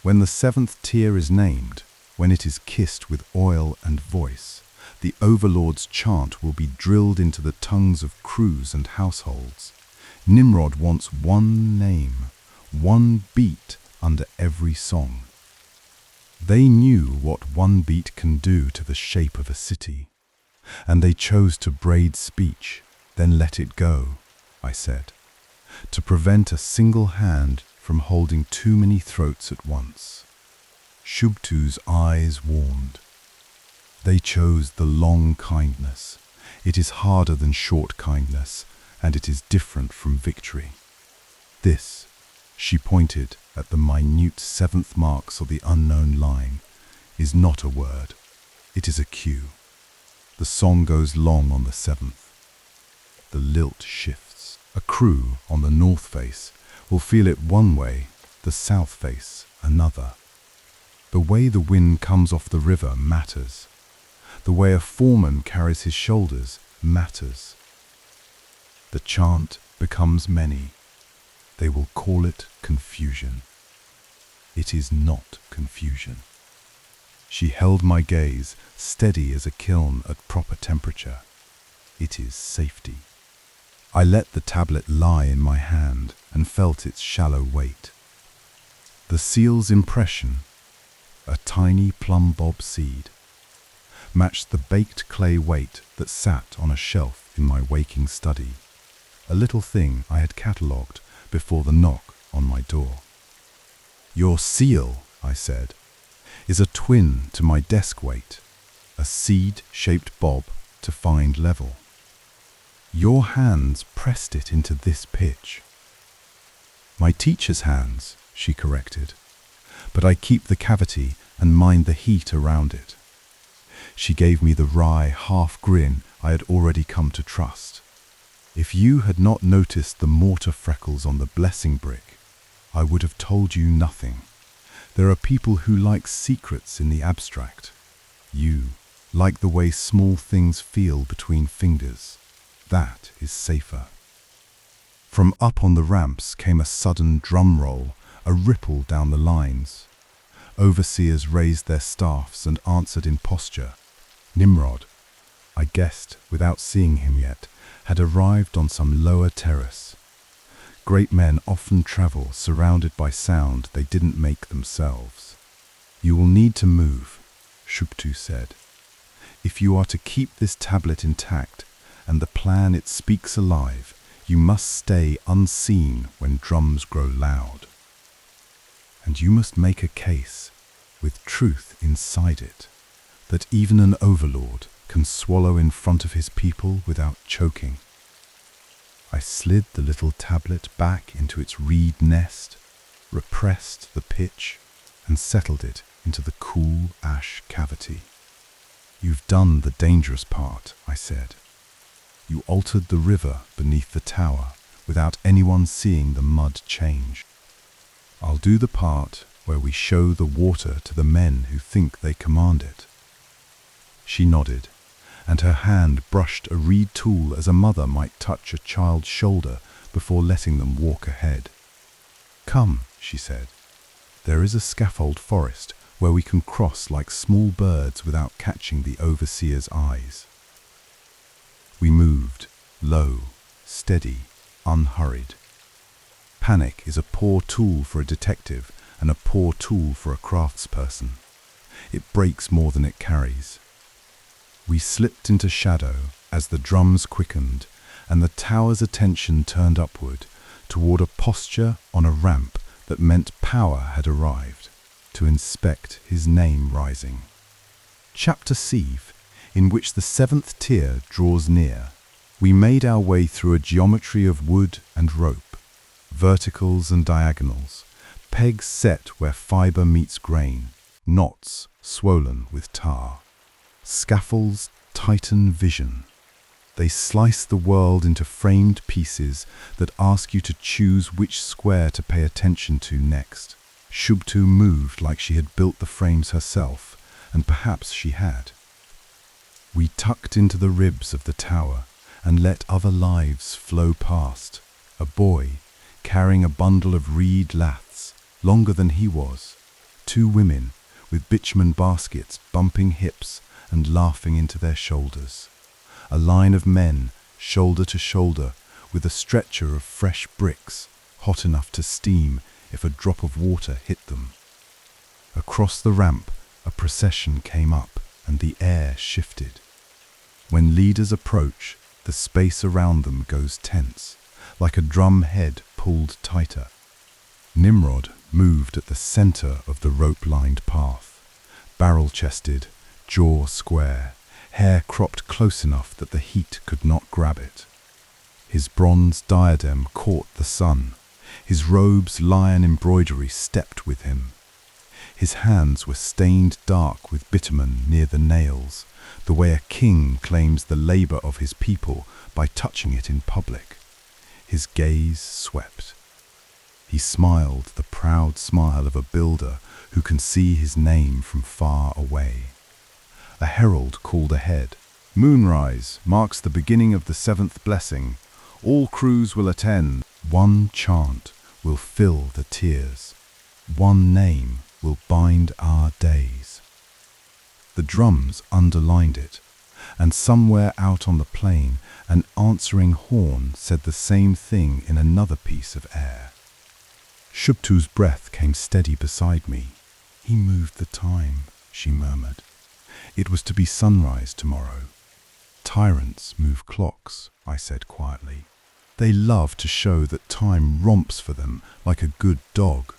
When the 7th tier is named, when it is kissed with oil and voice, the overlord's chant will be drilled into the tongues of crews and households. Nimrod wants one name, one beat under every song. They knew what one beat can do to the shape of a city, and they chose to braid speech, then let it go, I said, to prevent a single hand from holding too many throats at once. Shubtu's eyes warmed. They chose the long kindness. It is harder than short kindness, and it is different from victory. This, she pointed at the minute seventh marks of the unknown line, is not a word. It is a cue. The song goes long on the seventh. The lilt shifts. A crew on the north face will feel it one way, the south face another. The way the wind comes off the river matters. The way a foreman carries his shoulders matters. The chant becomes many. They will call it confusion. It is not confusion. She held my gaze, steady as a kiln at proper temperature. It is safety. I let the tablet lie in my hand and felt its shallow weight. The seal's impression, a tiny plum bob seed, matched the baked clay weight that sat on a shelf in my waking study, a little thing I had catalogued before the knock on my door. Your seal, I said, is a twin to my desk weight, a seed-shaped bob to find level. Your hands pressed it into this pitch. My teacher's hands, she corrected, but I keep the cavity and mind the heat around it. She gave me the wry half grin I had already come to trust. If you had not noticed the mortar freckles on the blessing brick, I would have told you nothing. There are people who like secrets in the abstract. You like the way small things feel between fingers. That is safer. From up on the ramps came a sudden drum roll, a ripple down the lines. Overseers raised their staffs and answered in posture. Nimrod, I guessed without seeing him yet, had arrived on some lower terrace. Great men often travel surrounded by sound they didn't make themselves. You will need to move, Shubtu said. If you are to keep this tablet intact and the plan it speaks alive, you must stay unseen when drums grow loud. And you must make a case, with truth inside it, that even an overlord can swallow in front of his people without choking. I slid the little tablet back into its reed nest, repressed the pitch, and settled it into the cool ash cavity. You've done the dangerous part, I said. You altered the river beneath the tower without anyone seeing the mud change. I'll do the part where we show the water to the men who think they command it. She nodded, and her hand brushed a reed tool as a mother might touch a child's shoulder before letting them walk ahead. Come, she said. There is a scaffold forest where we can cross like small birds without catching the overseer's eyes. We moved, low, steady, unhurried. Panic is a poor tool for a detective and a poor tool for a craftsperson. It breaks more than it carries. We slipped into shadow as the drums quickened and the tower's attention turned upward toward a posture on a ramp that meant power had arrived, to inspect his name rising. Chapter Sieve, in which the seventh tier draws near. We made our way through a geometry of wood and rope, verticals and diagonals, pegs set where fiber meets grain, knots swollen with tar. Scaffolds tighten vision. They slice the world into framed pieces that ask you to choose which square to pay attention to next. Shubtu moved like she had built the frames herself, and perhaps she had. We tucked into the ribs of the tower and let other lives flow past. A boy carrying a bundle of reed laths, longer than he was. Two women with bitumen baskets bumping hips and laughing into their shoulders. A line of men, shoulder to shoulder, with a stretcher of fresh bricks, hot enough to steam if a drop of water hit them. Across the ramp, a procession came up, and the air shifted. When leaders approach, the space around them goes tense, like a drum head pulled tighter. Nimrod moved at the center of the rope-lined path, barrel-chested, jaw square, hair cropped close enough that the heat could not grab it. His bronze diadem caught the sun. His robe's lion embroidery stepped with him. His hands were stained dark with bitumen near the nails, the way a king claims the labor of his people by touching it in public. His gaze swept. He smiled the proud smile of a builder who can see his name from far away. A herald called ahead. "Moonrise marks the beginning of the seventh blessing. All crews will attend. One chant will fill the tears. One name will bind our days." The drums underlined it, and somewhere out on the plain, an answering horn said the same thing in another piece of air. Shubtu's breath came steady beside me. "He moved the time," she murmured. "It was to be sunrise tomorrow." "Tyrants move clocks," I said quietly. "They love to show that time romps for them like a good dog."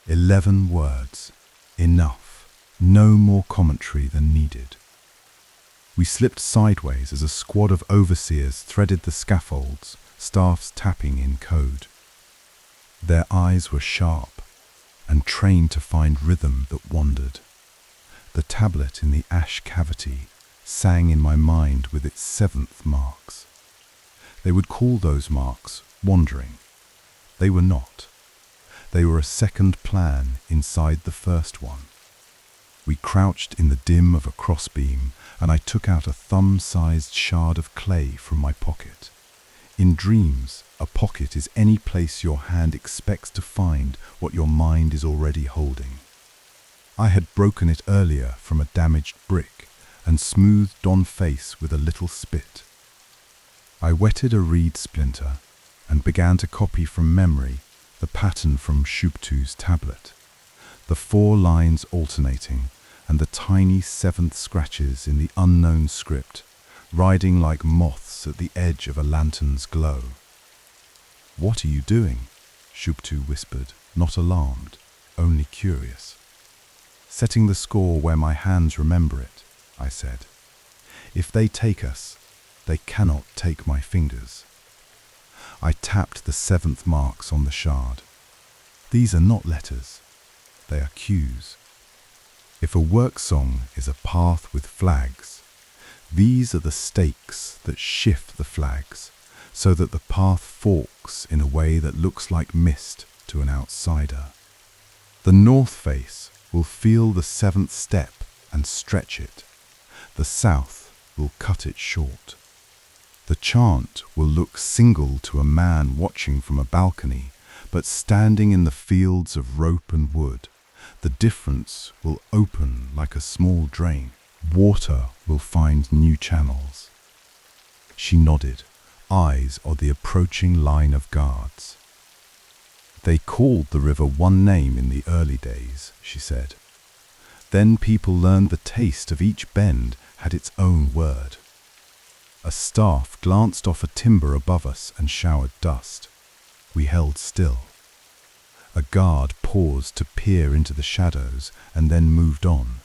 11 words. Enough. No more commentary than needed. We slipped sideways as a squad of overseers threaded the scaffolds, staffs tapping in code. Their eyes were sharp and trained to find rhythm that wandered. The tablet in the ash cavity sang in my mind with its 7th marks. They would call those marks wandering. They were not. They were a second plan inside the first one. We crouched in the dim of a crossbeam, and I took out a thumb-sized shard of clay from my pocket. In dreams, a pocket is any place your hand expects to find what your mind is already holding. I had broken it earlier from a damaged brick and smoothed on face with a little spit. I wetted a reed splinter and began to copy from memory the pattern from Shubtu's tablet, the 4 lines alternating and the tiny 7th scratches in the unknown script, riding like moths at the edge of a lantern's glow. "What are you doing?" Shubtu whispered, not alarmed, only curious. "Setting the score where my hands remember it," I said. "If they take us, they cannot take my fingers." I tapped the 7th marks on the shard. "These are not letters, they are cues. If a work song is a path with flags, these are the stakes that shift the flags so that the path forks in a way that looks like mist to an outsider. The north face will feel the 7th step and stretch it. The south will cut it short. The chant will look single to a man watching from a balcony, but standing in the fields of rope and wood, the difference will open like a small drain. Water will find new channels." She nodded, eyes on the approaching line of guards. "They called the river one name in the early days," she said. "Then people learned the taste of each bend had its own word." A staff glanced off a timber above us and showered dust. We held still. A guard paused to peer into the shadows and then moved on,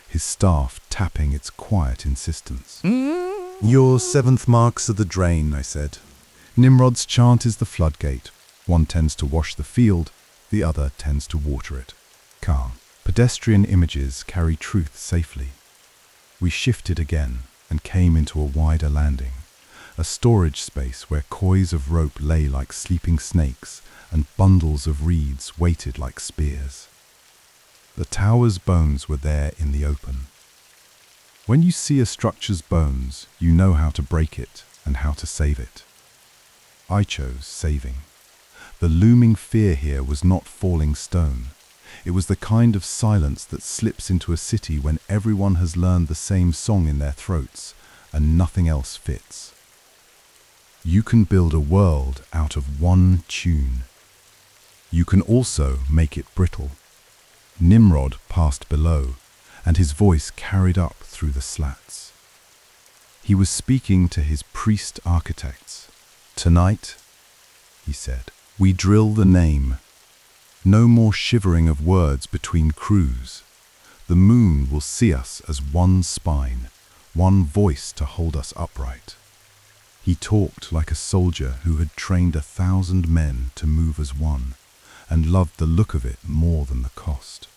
his staff tapping its quiet insistence. "Your 7th marks are the drain," I said. "Nimrod's chant is the floodgate. One tends to wash the field, the other tends to water it." Calm. Pedestrian images carry truth safely. We shifted again and came into a wider landing, a storage space where coils of rope lay like sleeping snakes and bundles of reeds waited like spears. The tower's bones were there in the open. When you see a structure's bones, you know how to break it and how to save it. I chose saving. The looming fear here was not falling stone. It was the kind of silence that slips into a city when everyone has learned the same song in their throats and nothing else fits. You can build a world out of one tune. You can also make it brittle. Nimrod passed below, and his voice carried up through the slats. He was speaking to his priest architects. "Tonight," he said, "we drill the name. No more shivering of words between crews. The moon will see us as one spine, one voice to hold us upright. He talked like a soldier who had trained 1,000 men to move as one, and loved the look of it more than the cost.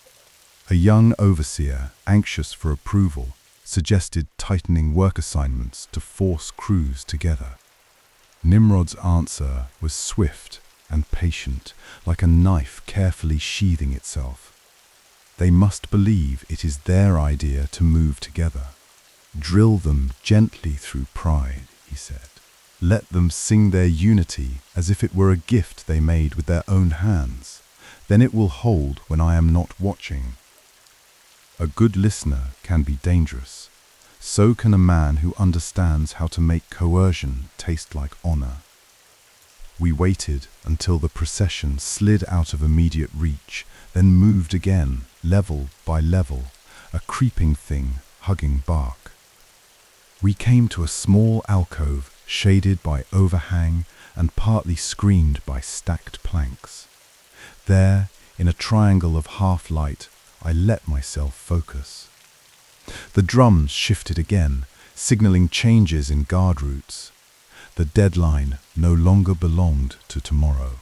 A young overseer, anxious for approval, suggested tightening work assignments to force crews together. Nimrod's answer was swift and patient, like a knife carefully sheathing itself. They must believe it is their idea to move together. Drill them gently through pride, he said. Let them sing their unity as if it were a gift they made with their own hands. Then it will hold when I am not watching. A good listener can be dangerous. So can a man who understands how to make coercion taste like honor. We waited until the procession slid out of immediate reach, then moved again, level by level, a creeping thing hugging bark. We came to a small alcove shaded by overhang and partly screened by stacked planks. There, in a triangle of half-light, I let myself focus. The drums shifted again, signaling changes in guard routes. The deadline no longer belonged to tomorrow.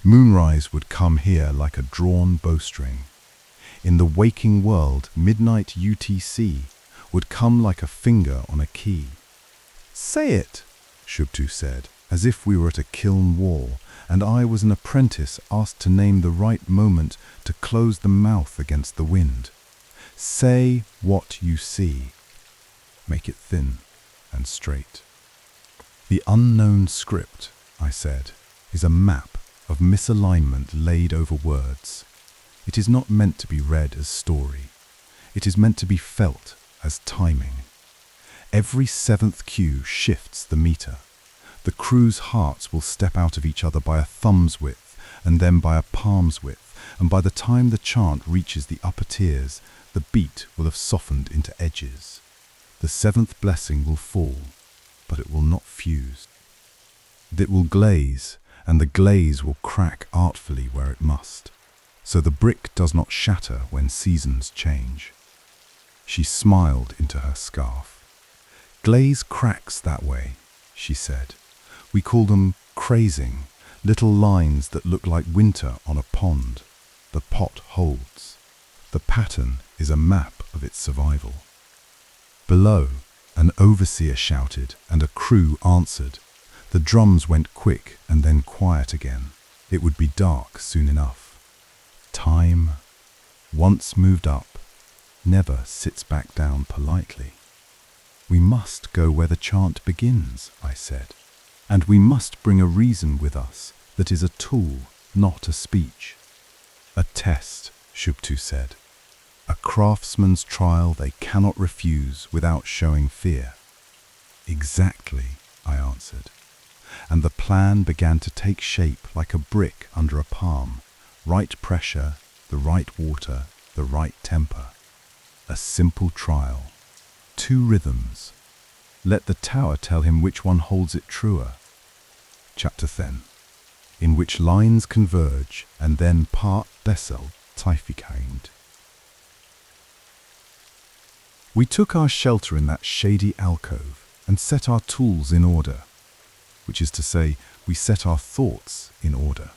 Moonrise would come here like a drawn bowstring. In the waking world, midnight UTC would come like a finger on a key. "Say it," Shubtu said, as if we were at a kiln wall, and I was an apprentice asked to name the right moment to close the mouth against the wind. "Say what you see. Make it thin and straight." The unknown script, I said, is a map of misalignment laid over words. It is not meant to be read as story. It is meant to be felt as timing. Every seventh cue shifts the meter. The crew's hearts will step out of each other by a thumb's width, and then by a palm's width, and by the time the chant reaches the upper tiers, the beat will have softened into edges. The seventh blessing will fall, but it will not fuse. It will glaze, and the glaze will crack artfully where it must, so the brick does not shatter when seasons change. She smiled into her scarf. "Glaze cracks that way," she said. "We call them crazing, little lines that look like winter on a pond. The pot holds. The pattern is a map of its survival." Below, an overseer shouted and a crew answered. The drums went quick and then quiet again. It would be dark soon enough. Time, once moved up, never sits back down politely. "We must go where the chant begins," I said, "and we must bring a reason with us that is a tool, not a speech." "A test," Shubtu said. "A craftsman's trial they cannot refuse without showing fear." "Exactly," I answered. And the plan began to take shape like a brick under a palm. Right pressure, the right water, the right temper. A simple trial. 2 rhythms. Let the tower tell him which one holds it truer. Chapter 10, in which lines converge and then part Bessel typhicamed. We took our shelter in that shady alcove and set our tools in order, which is to say, we set our thoughts in order.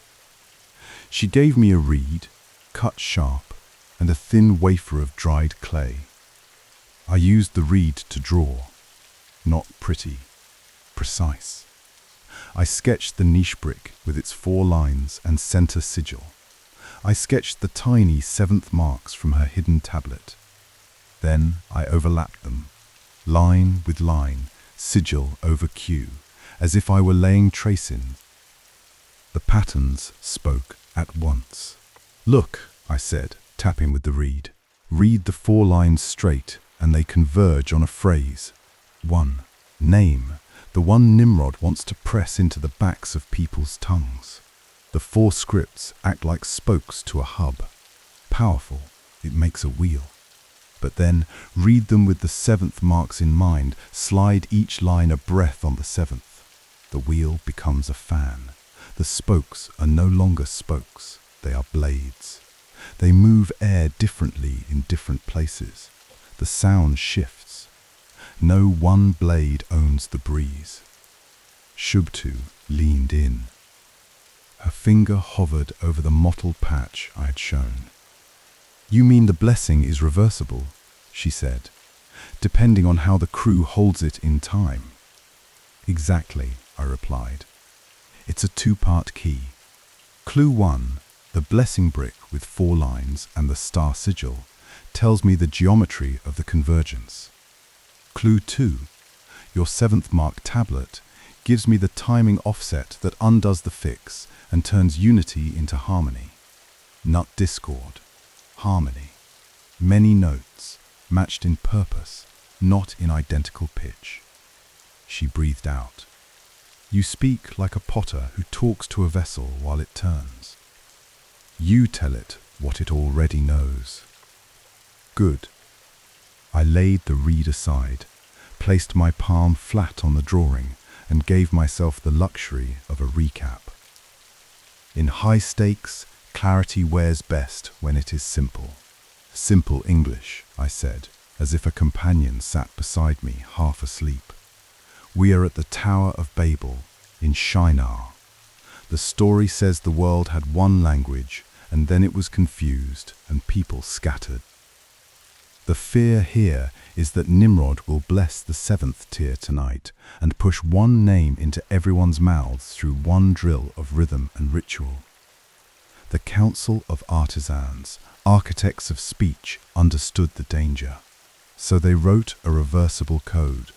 She gave me a reed, cut sharp, and a thin wafer of dried clay. I used the reed to draw, not pretty, precise. I sketched the niche brick with its 4 lines and center sigil. I sketched the tiny 7th marks from her hidden tablet. Then I overlapped them, line with line, sigil over cue, as if I were laying tracing. The patterns spoke at once. "Look," I said, tapping with the reed. "Read the 4 lines straight, and they converge on a phrase. 1. Name, the one Nimrod wants to press into the backs of people's tongues. The 4 scripts act like spokes to a hub. Powerful, it makes a wheel. But then read them with the 7th marks in mind, slide each line a breath on the 7th. The wheel becomes a fan. The spokes are no longer spokes. they are blades. They move air differently in different places. The sound shifts. No one blade owns the breeze. Shubtu leaned in. Her finger hovered over the mottled patch I had shown. "You mean the blessing is reversible," she said, "depending on how the crew holds it in time?" "Exactly," I replied. "It's a two-part key. Clue 1, the blessing brick with 4 lines and the star sigil, tells me the geometry of the convergence. Clue 2, your 7th mark tablet, gives me the timing offset that undoes the fix and turns unity into harmony. Not discord, harmony. Many notes, matched in purpose, not in identical pitch." She breathed out. "You speak like a potter who talks to a vessel while it turns. You tell it what it already knows." "Good." I laid the reed aside, placed my palm flat on the drawing, and gave myself the luxury of a recap. "In high stakes, clarity wears best when it is simple." "Simple English," I said, as if a companion sat beside me, half asleep. "We are at the Tower of Babel, in Shinar. The story says the world had one language, and then it was confused, and people scattered. The fear here is that Nimrod will bless the 7th tier tonight and push one name into everyone's mouths through one drill of rhythm and ritual. The Council of Artisans, architects of speech, understood the danger. So they wrote a reversible code.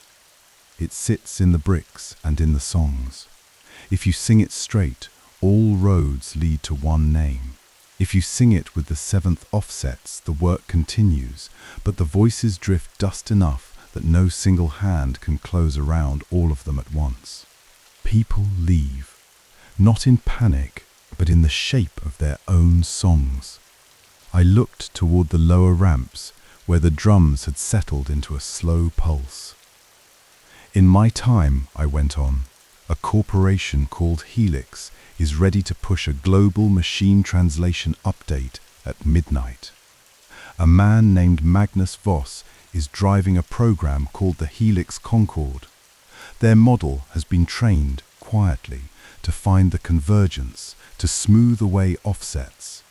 It sits in the bricks and in the songs. If you sing it straight, all roads lead to one name. If you sing it with the 7th offsets, the work continues, but the voices drift just enough that no single hand can close around all of them at once. People leave, not in panic, but in the shape of their own songs. I looked toward the lower ramps, where the drums had settled into a slow pulse. In my time, I went on, a corporation called Helix is ready to push a global machine translation update at midnight. A man named Magnus Voss is driving a program called the Helix Concord. Their model has been trained quietly to find the convergence, to smooth away offsets.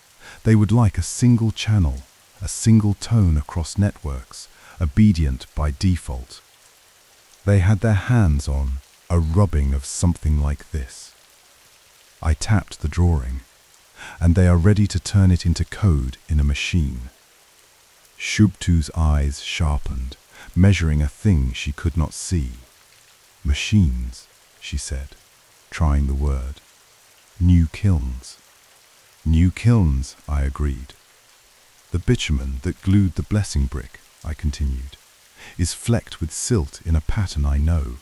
They would like a single channel, a single tone across networks, obedient by default. They had their hands on a rubbing of something like this. I tapped the drawing, and they are ready to turn it into code in a machine. Shubtu's eyes sharpened, measuring a thing she could not see. "Machines," she said, trying the word. "New kilns." "New kilns," I agreed. "The bitumen that glued the blessing brick," I continued, "is flecked with silt in a pattern I know.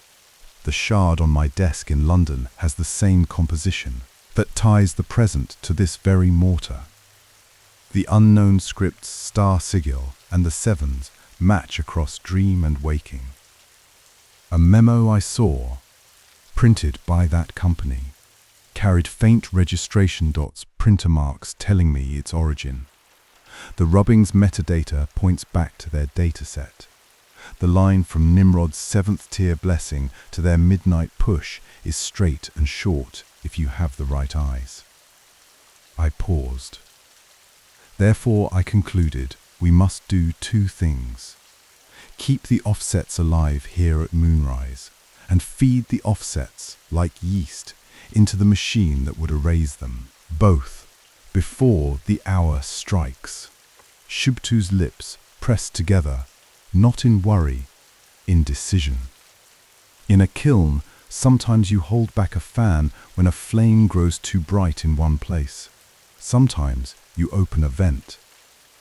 The shard on my desk in London has the same composition that ties the present to this very mortar. The unknown script's star sigil and the 7s match across dream and waking. A memo I saw, printed by that company, carried faint registration dots, printer marks telling me its origin. The rubbing's metadata points back to their dataset. The line from Nimrod's 7th tier blessing to their midnight push is straight and short if you have the right eyes." I paused. "Therefore, I concluded, we must do 2 things. Keep the offsets alive here at moonrise, and feed the offsets, like yeast, into the machine that would erase them. Both, before the hour strikes." Shubtu's lips pressed together, not in worry, in decision. In a kiln, sometimes you hold back a fan when a flame grows too bright in one place. Sometimes you open a vent.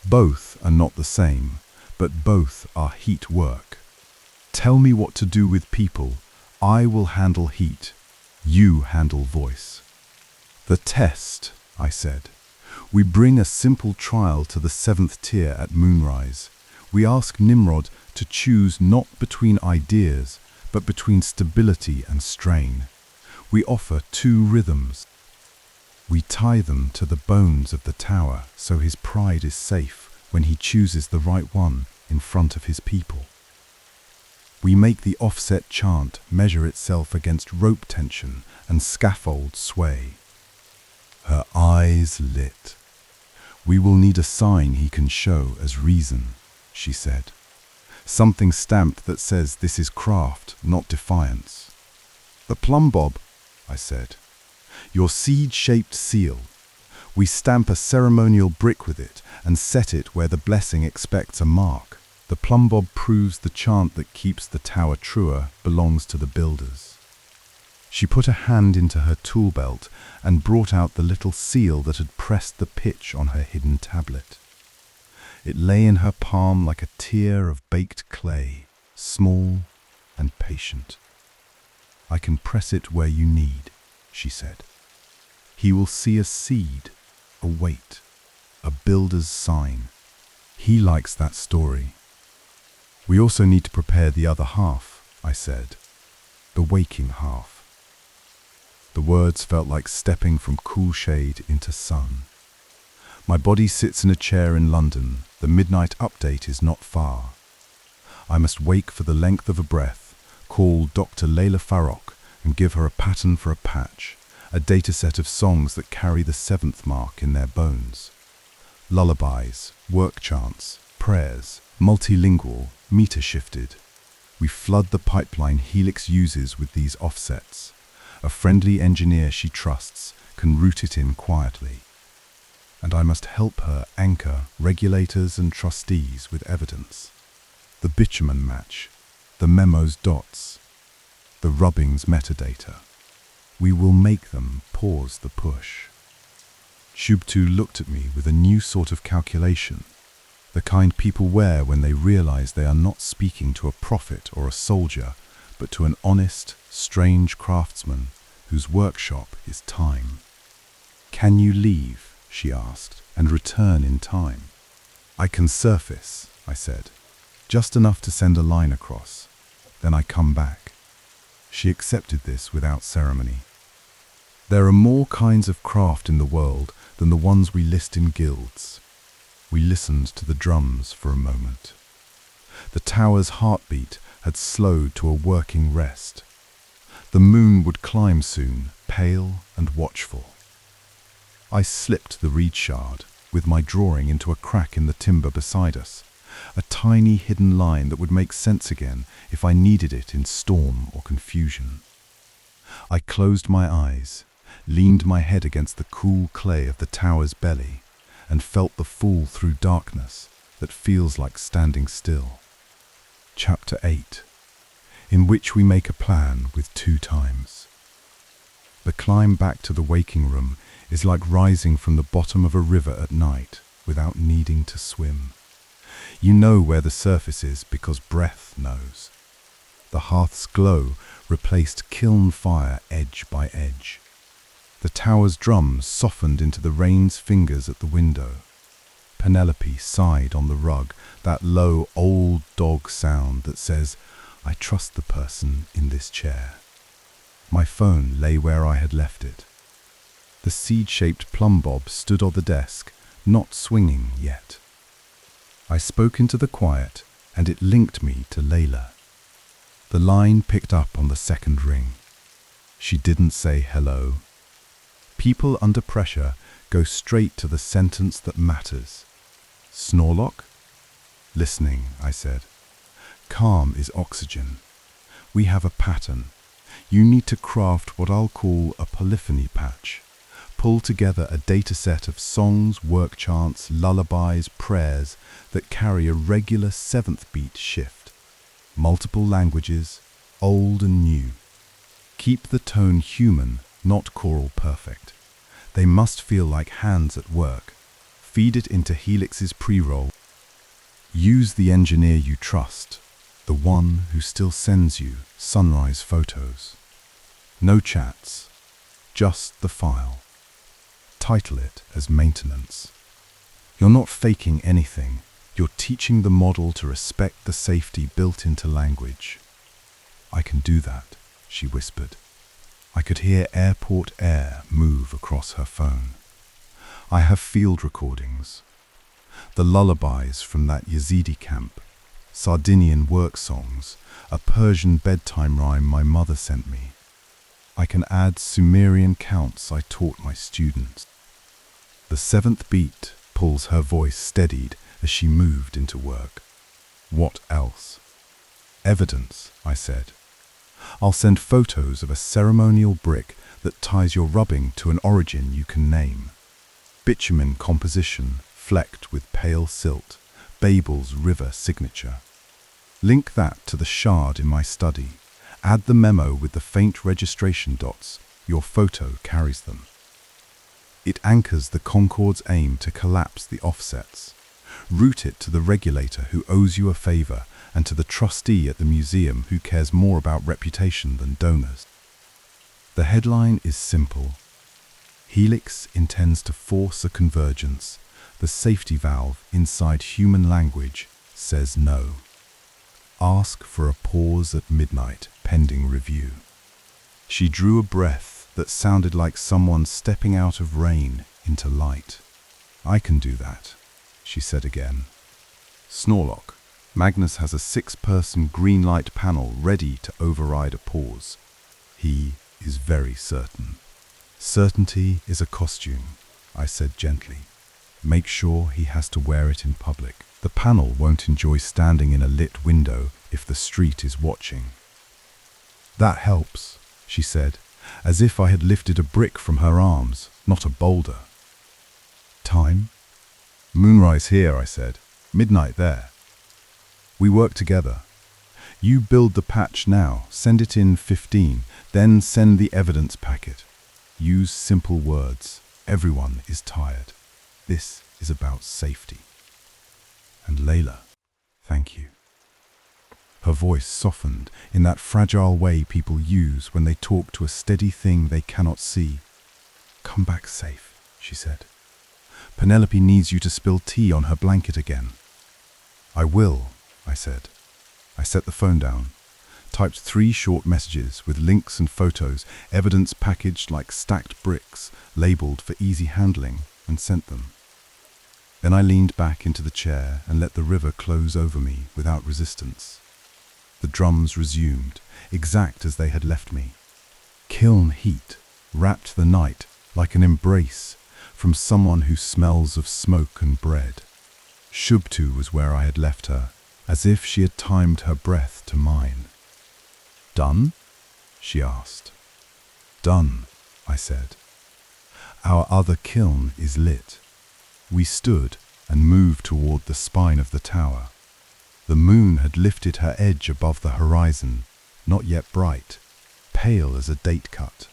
Both are not the same, but both are heat work. Tell me what to do with people. I will handle heat. You handle voice. "The test," I said. "We bring a simple trial to the 7th tier at moonrise. We ask Nimrod to choose not between ideas, but between stability and strain. We offer 2 rhythms. We tie them to the bones of the tower so his pride is safe when he chooses the right one in front of his people. We make the offset chant measure itself against rope tension and scaffold sway. Her eyes lit. "We will need a sign he can show as reason," she said. "Something stamped that says this is craft, not defiance." "The plumb bob," I said. "Your seed-shaped seal. We stamp a ceremonial brick with it and set it where the blessing expects a mark. The plumb bob proves the chant that keeps the tower truer belongs to the builders." She put a hand into her tool belt and brought out the little seal that had pressed the pitch on her hidden tablet. It lay in her palm like a tear of baked clay, small and patient. "I can press it where you need," she said. "He will see a seed, a weight, a builder's sign. He likes that story." "We also need to prepare the other half," I said. "The waking half." The words felt like stepping from cool shade into sun. "My body sits in a chair in London. The midnight update is not far. I must wake for the length of a breath, call Dr. Layla Farrock and give her a pattern for a patch, a dataset of songs that carry the seventh mark in their bones. Lullabies, work chants, prayers, multilingual, meter-shifted. We flood the pipeline Helix uses with these offsets. A friendly engineer she trusts can route it in quietly. And I must help her anchor regulators and trustees with evidence. The bitumen match, the memo's dots, the rubbing's metadata. We will make them pause the push." Shubtu looked at me with a new sort of calculation, the kind people wear when they realize they are not speaking to a prophet or a soldier, but to an honest, strange craftsman whose workshop is time. "Can you leave," she asked, "and return in time?" "I can surface," I said, "just enough to send a line across. Then I come back." She accepted this without ceremony. There are more kinds of craft in the world than the ones we list in guilds. We listened to the drums for a moment. The tower's heartbeat had slowed to a working rest. The moon would climb soon, pale and watchful. I slipped the reed shard, with my drawing, into a crack in the timber beside us, a tiny hidden line that would make sense again if I needed it in storm or confusion. I closed my eyes, leaned my head against the cool clay of the tower's belly, and felt the fall through darkness that feels like standing still. Chapter 8, in which we make a plan with 2 times. The climb back to the waking room is like rising from the bottom of a river at night without needing to swim. You know where the surface is because breath knows. The hearth's glow replaced kiln fire edge by edge. The tower's drums softened into the rain's fingers at the window. Penelope sighed on the rug, that low old dog sound that says, "I trust the person in this chair." My phone lay where I had left it. The seed-shaped plumb bob stood on the desk, not swinging yet. I spoke into the quiet, and it linked me to Layla. The line picked up on the second ring. She didn't say hello. People under pressure go straight to the sentence that matters. "Snorelock?" "Listening," I said. "Calm is oxygen. We have a pattern. You need to craft what I'll call a polyphony patch. Pull together a data set of songs, work chants, lullabies, prayers that carry a regular 7th beat shift. Multiple languages, old and new. Keep the tone human, not choral perfect. They must feel like hands at work. Feed it into Helix's pre-roll. Use the engineer you trust, the one who still sends you sunrise photos. No chats, just the file. Title it as maintenance. You're not faking anything. You're teaching the model to respect the safety built into language." "I can do that," she whispered. I could hear airport air move across her phone. I have field recordings. The lullabies from that Yazidi camp, Sardinian work songs, a Persian bedtime rhyme my mother sent me. I can add Sumerian counts I taught my students. The seventh beat pulls her voice steadied as she moved into work. What else? Evidence, I said. I'll send photos of a ceremonial brick that ties your rubbing to an origin you can name. Bitumen composition flecked with pale silt, Babel's river signature. Link that to the shard in my study. Add the memo with the faint registration dots. Your photo carries them. It anchors the Concorde's aim to collapse the offsets. Route it to the regulator who owes you a favor and to the trustee at the museum who cares more about reputation than donors. The headline is simple. Helix intends to force a convergence. The safety valve inside human language says no. Ask for a pause at midnight, pending review. She drew a breath that sounded like someone stepping out of rain into light. I can do that, she said again. Snorelock, Magnus has a 6-person green light panel ready to override a pause. He is very certain. Certainty is a costume, I said gently. Make sure he has to wear it in public. The panel won't enjoy standing in a lit window if the street is watching. That helps, she said, as if I had lifted a brick from her arms, not a boulder. Time? Moonrise here, I said. Midnight there. We work together. You build the patch now, send it in 15, then send the evidence packet. Use simple words. Everyone is tired. This is about safety. And Layla, thank you. Her voice softened in that fragile way people use when they talk to a steady thing they cannot see. Come back safe, she said. Penelope needs you to spill tea on her blanket again. I will, I said. I set the phone down, typed 3 short messages with links and photos, evidence packaged like stacked bricks, labeled for easy handling, and sent them. Then I leaned back into the chair and let the river close over me without resistance. The drums resumed, exact as they had left me. Kiln heat wrapped the night like an embrace from someone who smells of smoke and bread. Shubtu was where I had left her, as if she had timed her breath to mine. Done? She asked. Done, I said. Our other kiln is lit. We stood and moved toward the spine of the tower. The moon had lifted her edge above the horizon, not yet bright, pale as a date cut.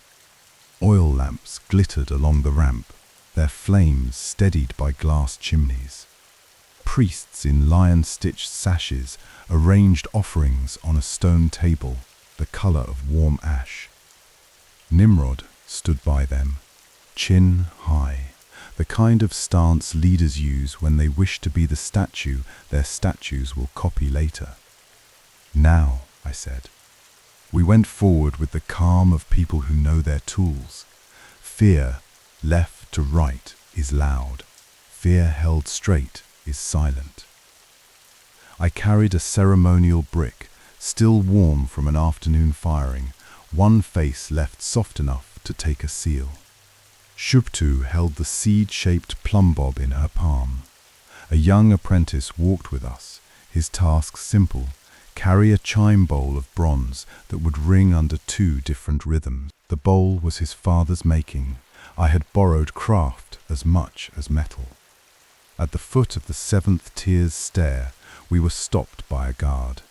Oil lamps glittered along the ramp, their flames steadied by glass chimneys. Priests in lion-stitched sashes arranged offerings on a stone table, the color of warm ash. Nimrod stood by them, chin high, the kind of stance leaders use when they wish to be the statue their statues will copy later. Now, I said. We went forward with the calm of people who know their tools. Fear, left to right, is loud. Fear held straight is silent. I carried a ceremonial brick, still warm from an afternoon firing, one face left soft enough to take a seal. Shubtu held the seed-shaped plumb bob in her palm. A young apprentice walked with us, his task simple, carry a chime bowl of bronze that would ring under 2 different rhythms. The bowl was his father's making. I had borrowed craft as much as metal. At the foot of the 7th tier's stair, we were stopped by a guard.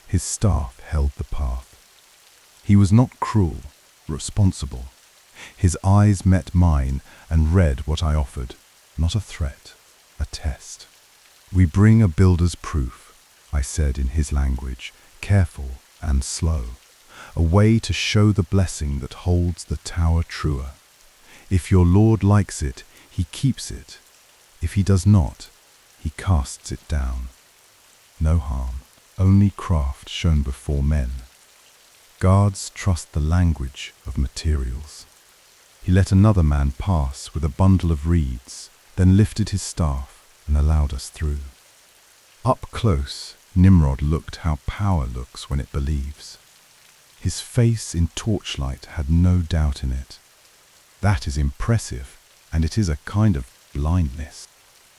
His staff held the path. He was not cruel, responsible. His eyes met mine and read what I offered, not a threat, a test. We bring a builder's proof, I said in his language, careful and slow, a way to show the blessing that holds the tower truer. If your Lord likes it, he keeps it. If he does not, he casts it down. No harm, only craft shown before men. Guards trust the language of materials. He let another man pass with a bundle of reeds, then lifted his staff and allowed us through. Up close, Nimrod looked how power looks when it believes. His face in torchlight had no doubt in it. That is impressive, and it is a kind of blindness.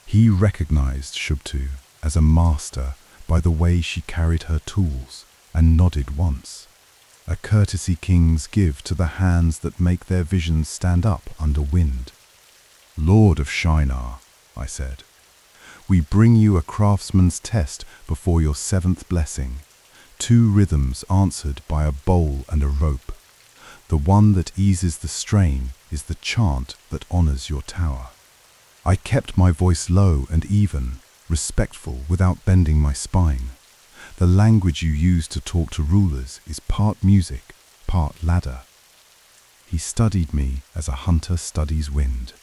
He recognized Shubtu as a master by the way she carried her tools and nodded once. A courtesy kings give to the hands that make their visions stand up under wind. Lord of Shinar, I said, we bring you a craftsman's test before your seventh blessing. 2 rhythms answered by a bowl and a rope. The one that eases the strain is the chant that honors your tower. I kept my voice low and even, respectful without bending my spine. The language you use to talk to rulers is part music, part ladder. He studied me as a hunter studies wind.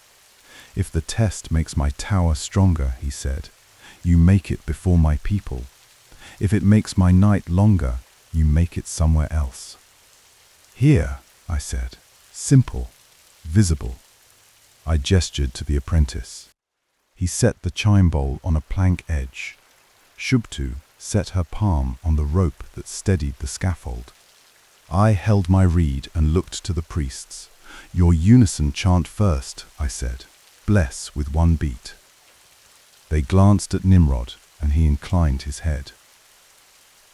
If the test makes my tower stronger, he said, you make it before my people. If it makes my night longer, you make it somewhere else. Here, I said, simple, visible. I gestured to the apprentice. He set the chime bowl on a plank edge. Shubtu set her palm on the rope that steadied the scaffold. I held my reed and looked to the priests. Your unison chant first, I said. Bless with 1 beat. They glanced at Nimrod, and he inclined his head.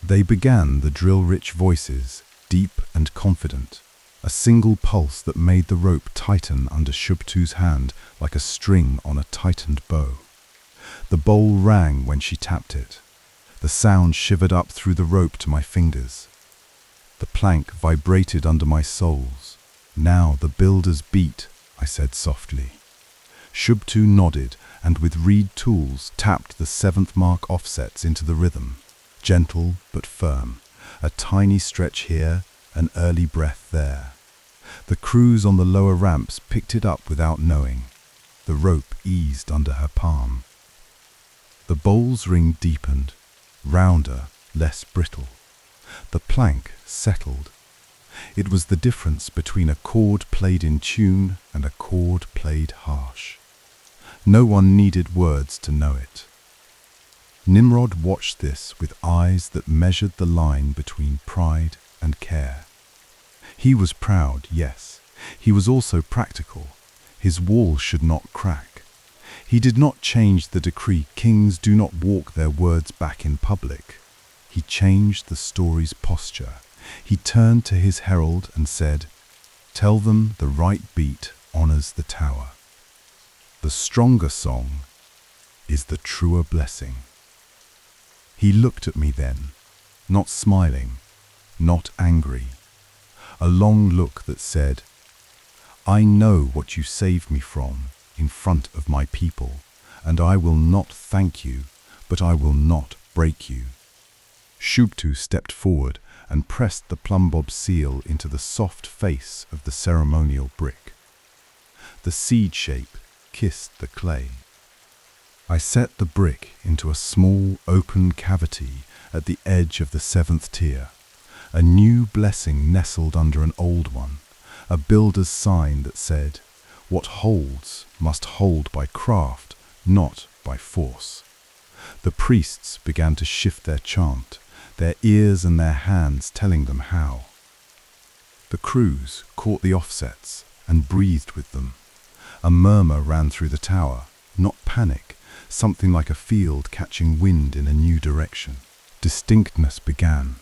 They began the drill-rich voices, deep and confident, a single pulse that made the rope tighten under Shubtu's hand like a string on a tightened bow. The bowl rang when she tapped it. The sound shivered up through the rope to my fingers. The plank vibrated under my soles. Now the builders beat, I said softly. Shubtu nodded and with reed tools tapped the 7th mark offsets into the rhythm. Gentle but firm, a tiny stretch here, an early breath there. The crews on the lower ramps picked it up without knowing. The rope eased under her palm. The bowl's ring deepened, rounder, less brittle. The plank settled. It was the difference between a chord played in tune and a chord played harsh. No one needed words to know it. Nimrod watched this with eyes that measured the line between pride and care. He was proud, yes. He was also practical. His wall should not crack. He did not change the decree, kings do not walk their words back in public. He changed the story's posture. He turned to his herald and said, tell them the right beat honors the tower. The stronger song is the truer blessing. He looked at me then, not smiling, not angry. A long look that said, I know what you saved me from in front of my people, and I will not thank you, but I will not break you. Shubtu stepped forward and pressed the plumbob seal into the soft face of the ceremonial brick. The seed shape kissed the clay. I set the brick into a small open cavity at the edge of the 7th tier. A new blessing nestled under an old one, a builder's sign that said, what holds must hold by craft, not by force. The priests began to shift their chant, their ears and their hands telling them how. The crews caught the offsets and breathed with them. A murmur ran through the tower, not panic, something like a field catching wind in a new direction. Distinctness began,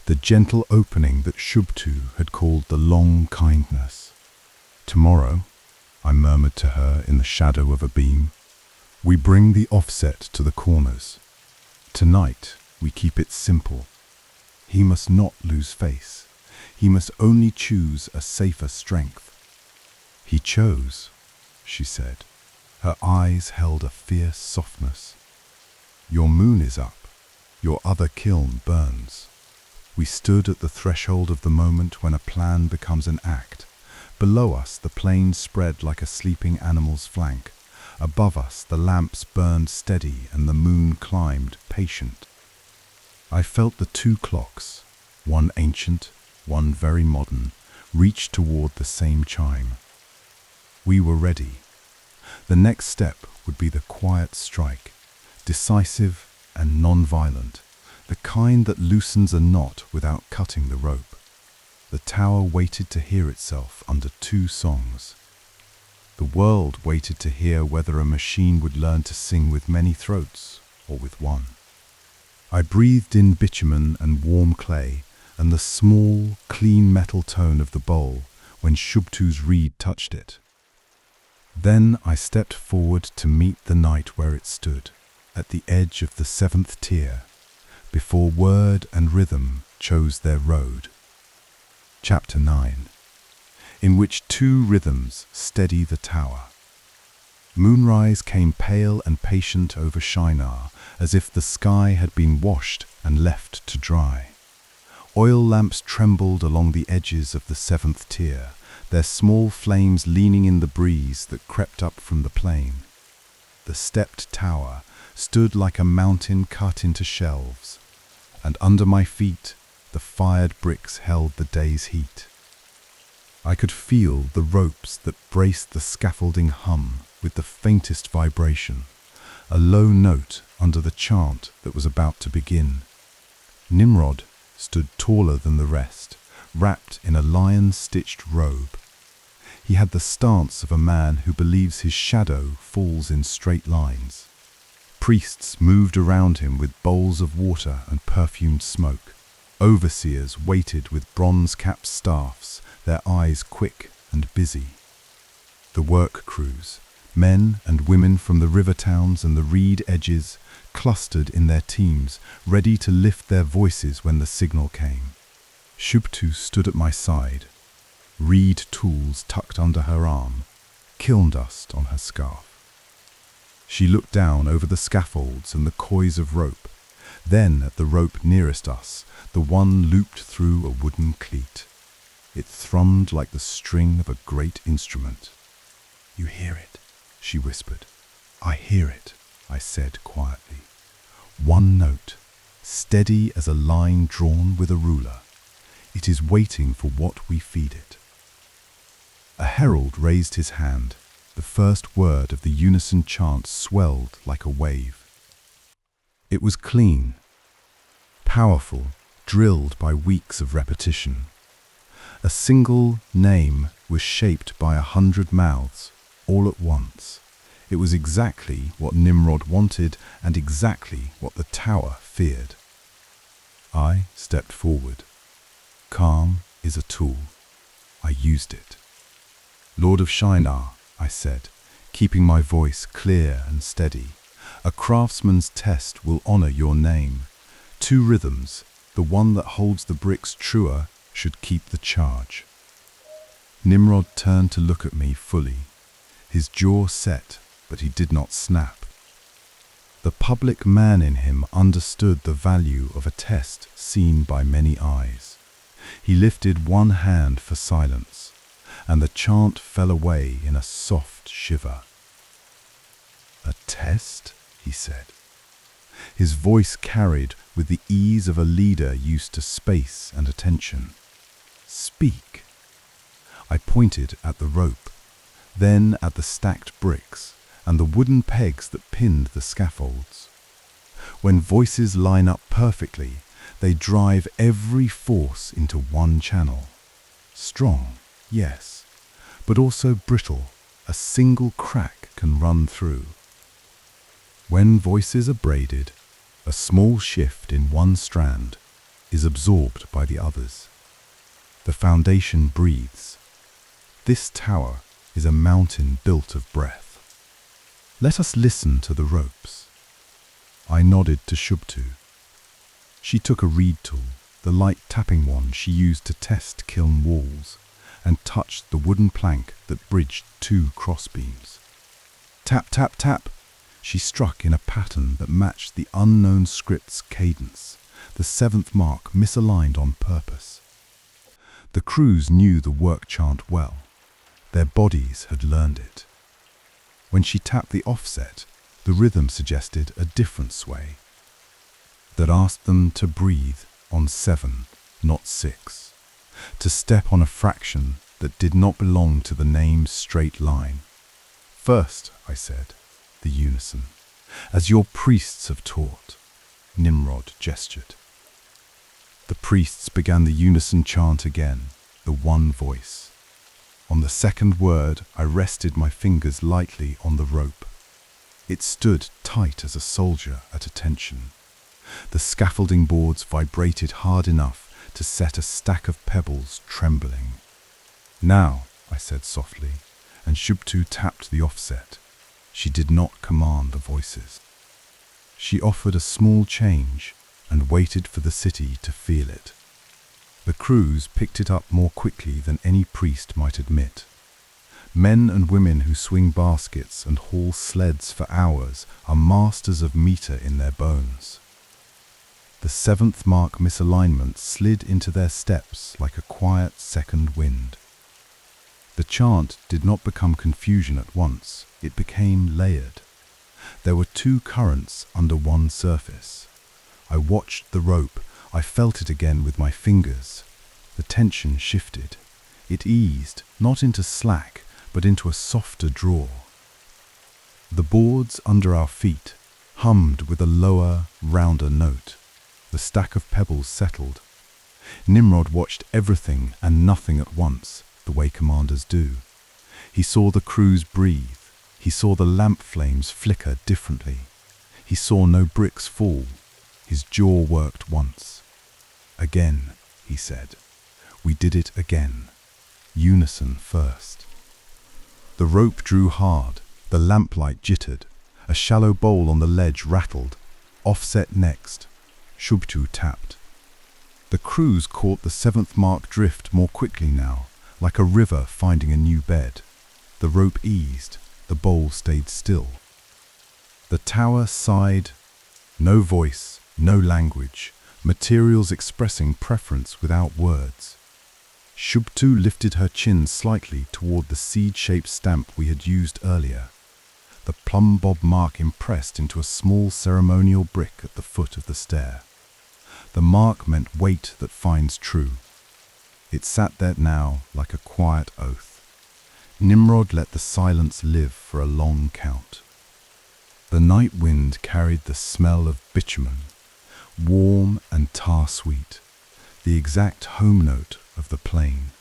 the gentle opening that Shubtu had called the long kindness. Tomorrow, I murmured to her in the shadow of a beam, we bring the offset to the corners. Tonight, we keep it simple. He must not lose face. He must only choose a safer strength. He chose, she said. Her eyes held a fierce softness. Your moon is up. Your other kiln burns. We stood at the threshold of the moment when a plan becomes an act. Below us, the plain spread like a sleeping animal's flank. Above us, the lamps burned steady and the moon climbed, patient. I felt the 2 clocks, one ancient, one very modern, reached toward the same chime. We were ready. The next step would be the quiet strike, decisive and non-violent, the kind that loosens a knot without cutting the rope. The tower waited to hear itself under 2 songs. The world waited to hear whether a machine would learn to sing with many throats or with one. I breathed in bitumen and warm clay and the small, clean metal tone of the bowl when Shubtu's reed touched it. Then I stepped forward to meet the night where it stood, at the edge of the 7th tier, before word and rhythm chose their road. Chapter 9, in which 2 rhythms steady the tower. Moonrise came pale and patient over Shinar, as if the sky had been washed and left to dry. Oil lamps trembled along the edges of the 7th tier, their small flames leaning in the breeze that crept up from the plain. The stepped tower stood like a mountain cut into shelves, and under my feet the fired bricks held the day's heat. I could feel the ropes that braced the scaffolding hum with the faintest vibration, a low note under the chant that was about to begin. Nimrod stood taller than the rest, wrapped in a lion-stitched robe. He had the stance of a man who believes his shadow falls in straight lines. Priests moved around him with bowls of water and perfumed smoke. Overseers waited with bronze-capped staffs, their eyes quick and busy. The work crews, men and women from the river towns and the reed edges, clustered in their teams, ready to lift their voices when the signal came. Shubtu stood at my side, reed tools tucked under her arm, kiln dust on her scarf. She looked down over the scaffolds and the coils of rope, then at the rope nearest us, the one looped through a wooden cleat. It thrummed like the string of a great instrument. "You hear it?" she whispered. "I hear it," I said quietly. "One note, steady as a line drawn with a ruler. It is waiting for what we feed it." A herald raised his hand. The first word of the unison chant swelled like a wave. It was clean, powerful, drilled by weeks of repetition. A single name was shaped by 100 mouths, all at once. It was exactly what Nimrod wanted and exactly what the tower feared. I stepped forward. Calm is a tool. I used it. "Lord of Shinar," I said, keeping my voice clear and steady, "a craftsman's test will honor your name. 2 rhythms, the one that holds the bricks truer, should keep the charge." Nimrod turned to look at me fully. His jaw set, but he did not snap. The public man in him understood the value of a test seen by many eyes. He lifted one hand for silence, and the chant fell away in a soft shiver. "A test?" he said. His voice carried with the ease of a leader used to space and attention. "Speak." I pointed at the rope, then at the stacked bricks and the wooden pegs that pinned the scaffolds. When voices line up perfectly, they drive every force into one channel. Strong, yes, but also brittle. A single crack can run through. When voices are braided, a small shift in one strand is absorbed by the others. The foundation breathes. This tower is a mountain built of breath. Let us listen to the ropes. I nodded to Shubtu. She took a reed tool, the light tapping one she used to test kiln walls, and touched the wooden plank that bridged 2 crossbeams. Tap, tap, tap! She struck in a pattern that matched the unknown script's cadence, the 7th mark misaligned on purpose. The crews knew the work chant well. Their bodies had learned it. When she tapped the offset, the rhythm suggested a different sway that asked them to breathe on 7, not 6. to step on a fraction that did not belong to the name's straight line. First, I said, the unison, as your priests have taught. Nimrod gestured. The priests began the unison chant again, the one voice. On the second word, I rested my fingers lightly on the rope. It stood tight as a soldier at attention. The scaffolding boards vibrated hard enough to set a stack of pebbles trembling. Now, I said softly, and Shubtu tapped the offset. She did not command the voices. She offered a small change and waited for the city to feel it. The crews picked it up more quickly than any priest might admit. Men and women who swing baskets and haul sleds for hours are masters of meter in their bones. The seventh mark misalignment slid into their steps like a quiet second wind. The chant did not become confusion at once, it became layered. There were two currents under one surface. I watched the rope, I felt it again with my fingers. The tension shifted. It eased, not into slack, but into a softer draw. The boards under our feet hummed with a lower, rounder note. The stack of pebbles settled. Nimrod watched everything and nothing at once, the way commanders do. He saw the crews breathe. He saw the lamp flames flicker differently. He saw no bricks fall. His jaw worked once. Again, he said. We did it again. Unison first. The rope drew hard. The lamplight jittered. A shallow bowl on the ledge rattled. Offset next. Shubtu tapped. The crews caught the seventh mark drift more quickly now, like a river finding a new bed. The rope eased. The bowl stayed still. The tower sighed. No voice, no language, materials expressing preference without words. Shubtu lifted her chin slightly toward the seed-shaped stamp we had used earlier. The plumb bob mark impressed into a small ceremonial brick at the foot of the stair. The mark meant weight that finds true. It sat there now like a quiet oath. Nimrod let the silence live for a long count. The night wind carried the smell of bitumen, warm and tar-sweet, the exact home note of the plain.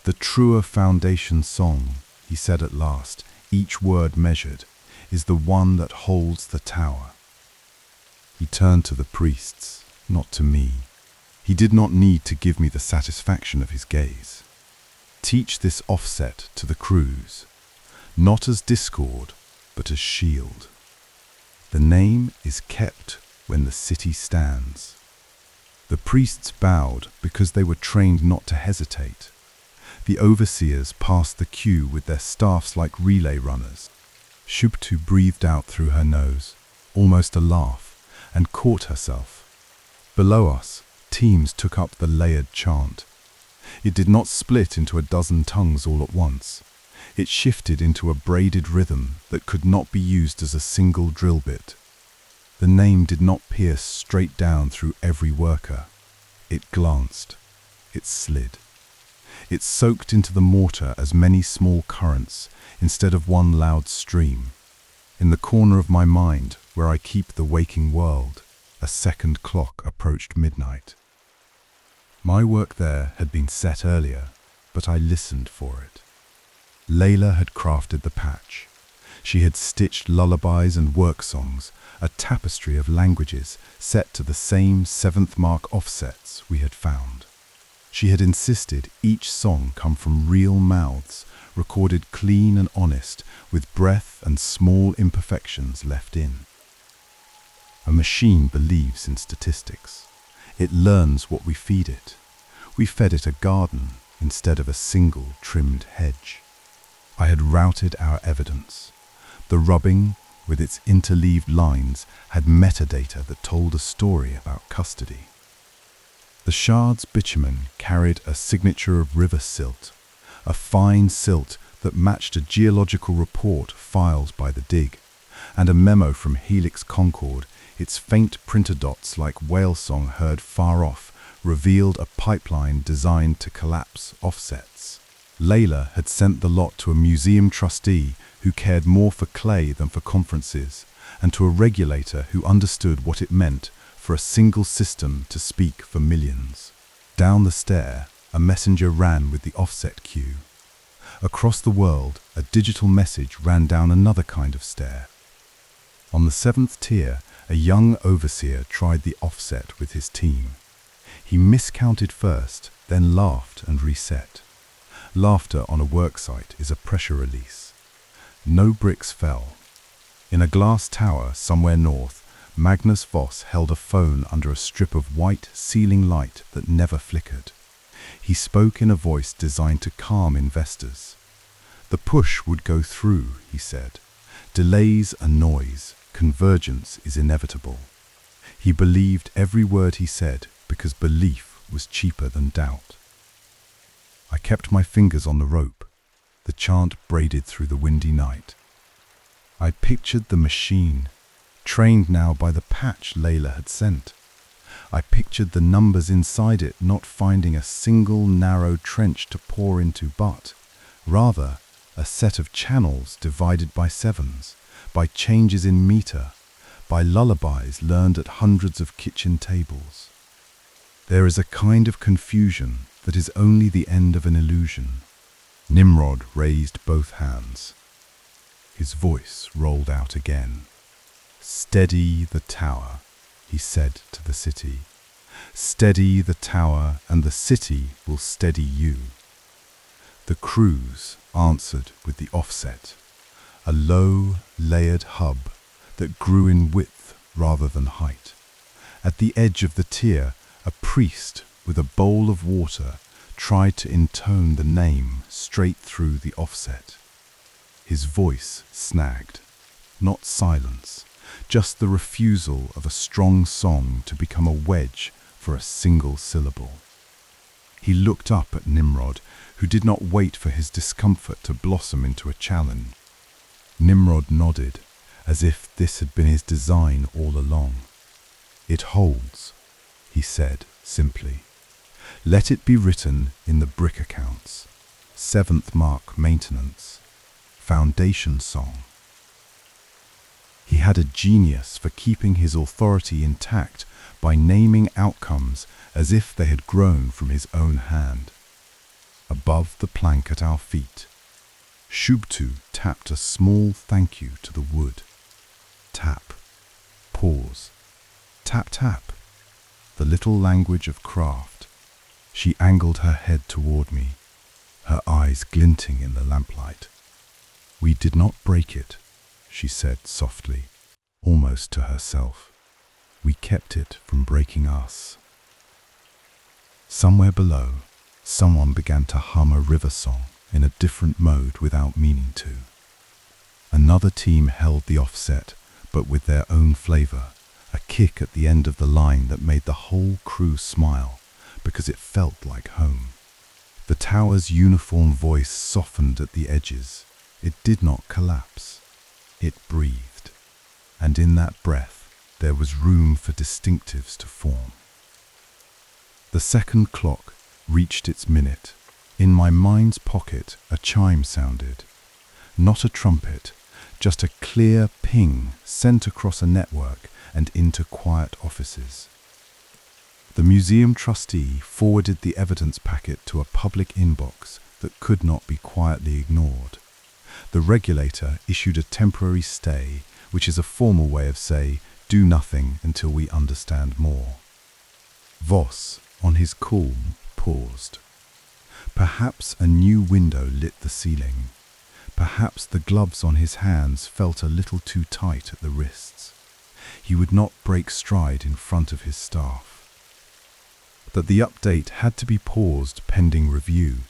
The truer foundation song, he said at last, each word measured, is the one that holds the tower. He turned to the priests, not to me. He did not need to give me the satisfaction of his gaze. Teach this offset to the crews, not as discord, but as shield. The name is kept when the city stands. The priests bowed because they were trained not to hesitate. The overseers passed the cue with their staffs like relay runners. Shubtu breathed out through her nose, almost a laugh, and caught herself. Below us, teams took up the layered chant. It did not split into a dozen tongues all at once. It shifted into a braided rhythm that could not be used as a single drill bit. The name did not pierce straight down through every worker. It glanced. It slid. It soaked into the mortar as many small currents instead of one loud stream. In the corner of my mind, where I keep the waking world, a second clock approached midnight. My work there had been set earlier, but I listened for it. Layla had crafted the patch. She had stitched lullabies and work songs, a tapestry of languages set to the same seventh mark offsets we had found. She had insisted each song come from real mouths, recorded clean and honest, with breath and small imperfections left in. A machine believes in statistics. It learns what we feed it. We fed it a garden instead of a single trimmed hedge. I had routed our evidence. The rubbing, with its interleaved lines, had metadata that told a story about custody. The shard's bitumen carried a signature of river silt, a fine silt that matched a geological report filed by the dig, and a memo from Helix Concord, its faint printer dots like whale song heard far off, revealed a pipeline designed to collapse offsets. Layla had sent the lot to a museum trustee who cared more for clay than for conferences, and to a regulator who understood what it meant for a single system to speak for millions. Down the stair, a messenger ran with the offset queue. Across the world, a digital message ran down another kind of stair. On the 7th tier, a young overseer tried the offset with his team. He miscounted first, then laughed and reset. Laughter on a worksite is a pressure release. No bricks fell. In a glass tower somewhere north, Magnus Voss held a phone under a strip of white ceiling light that never flickered. He spoke in a voice designed to calm investors. The push would go through, he said. Delays are noise. Convergence is inevitable. He believed every word he said because belief was cheaper than doubt. I kept my fingers on the rope. The chant braided through the windy night. I pictured the machine, trained now by the patch Layla had sent. I pictured the numbers inside it not finding a single narrow trench to pour into, but rather a set of channels divided by sevens, by changes in meter, by lullabies learned at hundreds of kitchen tables. There is a kind of confusion that is only the end of an illusion. Nimrod raised both hands. His voice rolled out again. "Steady the tower," he said to the city. "Steady the tower, and the city will steady you." The crews answered with the offset, a low, layered hub that grew in width rather than height. At the edge of the tier, a priest with a bowl of water tried to intone the name straight through the offset. His voice snagged, not silence, just the refusal of a strong song to become a wedge for a single syllable. He looked up at Nimrod, who did not wait for his discomfort to blossom into a challenge. Nimrod nodded, as if this had been his design all along. "It holds," he said simply. "Let it be written in the brick accounts. 7th mark maintenance. Foundation song." He had a genius for keeping his authority intact by naming outcomes as if they had grown from his own hand. Above the plank at our feet, Shubtu tapped a small thank you to the wood. Tap. Pause. Tap, tap. The little language of craft. She angled her head toward me, her eyes glinting in the lamplight. "We did not break it," she said softly, almost to herself. "We kept it from breaking us." Somewhere below, someone began to hum a river song in a different mode without meaning to. Another team held the offset, but with their own flavor, a kick at the end of the line that made the whole crew smile because it felt like home. The tower's uniform voice softened at the edges. It did not collapse. It breathed, and in that breath there was room for distinctives to form. The second clock reached its minute. In my mind's pocket, a chime sounded. Not a trumpet, just a clear ping sent across a network and into quiet offices. The museum trustee forwarded the evidence packet to a public inbox that could not be quietly ignored. The regulator issued a temporary stay, which is a formal way of saying, "Do nothing until we understand more." Voss, on his calm, paused. Perhaps a new window lit the ceiling. Perhaps the gloves on his hands felt a little too tight at the wrists. He would not break stride in front of his staff. But the update had to be paused pending review.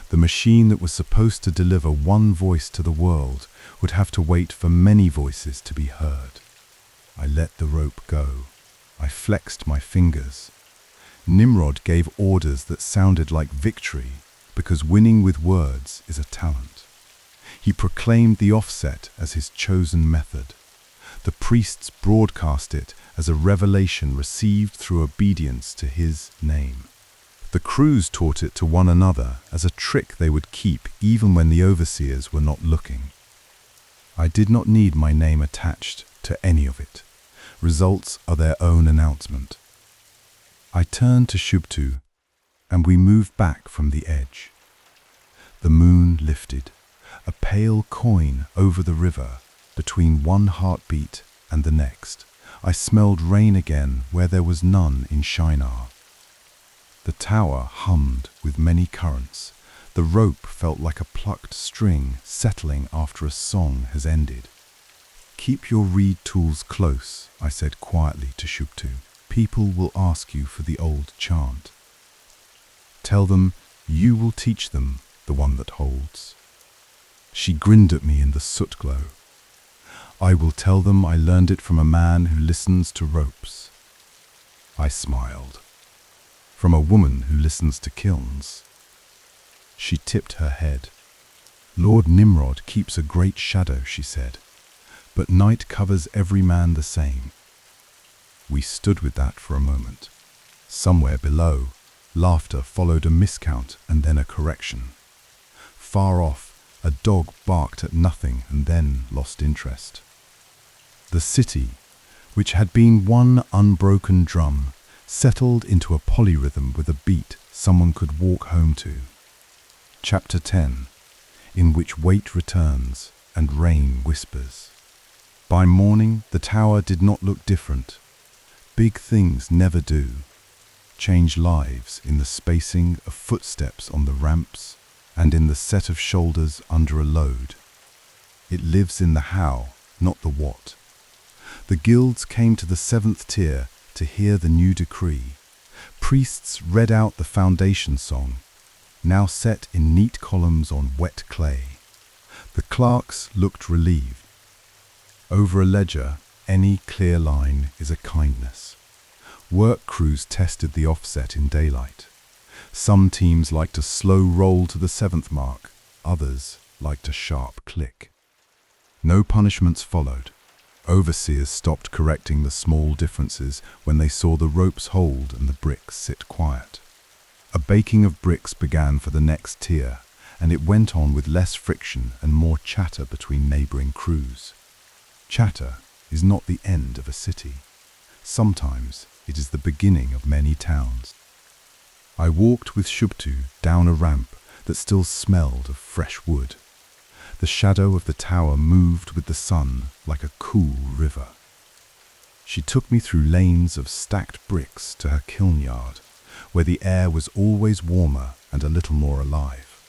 The machine that was supposed to deliver one voice to the world would have to wait for many voices to be heard. I let the rope go. I flexed my fingers. Nimrod gave orders that sounded like victory because winning with words is a talent. He proclaimed the offset as his chosen method. The priests broadcast it as a revelation received through obedience to his name. The crews taught it to one another as a trick they would keep even when the overseers were not looking. I did not need my name attached to any of it. Results are their own announcement. I turned to Shubtu, and we moved back from the edge. The moon lifted, a pale coin over the river, between one heartbeat and the next. I smelled rain again where there was none in Shinar. The tower hummed with many currents. The rope felt like a plucked string settling after a song has ended. "Keep your reed tools close," I said quietly to Shubtu. "People will ask you for the old chant. Tell them you will teach them the one that holds." She grinned at me in the soot glow. "I will tell them I learned it from a man who listens to ropes." I smiled. "From a woman who listens to kilns." She tipped her head. "Lord Nimrod keeps a great shadow," she said, "but night covers every man the same." We stood with that for a moment. Somewhere below, laughter followed a miscount and then a correction. Far off, a dog barked at nothing and then lost interest. The city, which had been one unbroken drum, settled into a polyrhythm with a beat someone could walk home to. Chapter 10, in which weight returns and rain whispers. By morning, the tower did not look different. Big things never do. Change lives in the spacing of footsteps on the ramps and in the set of shoulders under a load. It lives in the how, not the what. The guilds came to the 7th tier to hear the new decree. Priests read out the foundation song, now set in neat columns on wet clay. The clerks looked relieved. Over a ledger, any clear line is a kindness. Work crews tested the offset in daylight. Some teams liked a slow roll to the 7th mark, others liked a sharp click. No punishments followed. Overseers stopped correcting the small differences when they saw the ropes hold and the bricks sit quiet. A baking of bricks began for the next tier, and it went on with less friction and more chatter between neighboring crews. Chatter is not the end of a city. Sometimes it is the beginning of many towns. I walked with Shubtu down a ramp that still smelled of fresh wood. The shadow of the tower moved with the sun like a cool river. She took me through lanes of stacked bricks to her kiln yard, where the air was always warmer and a little more alive.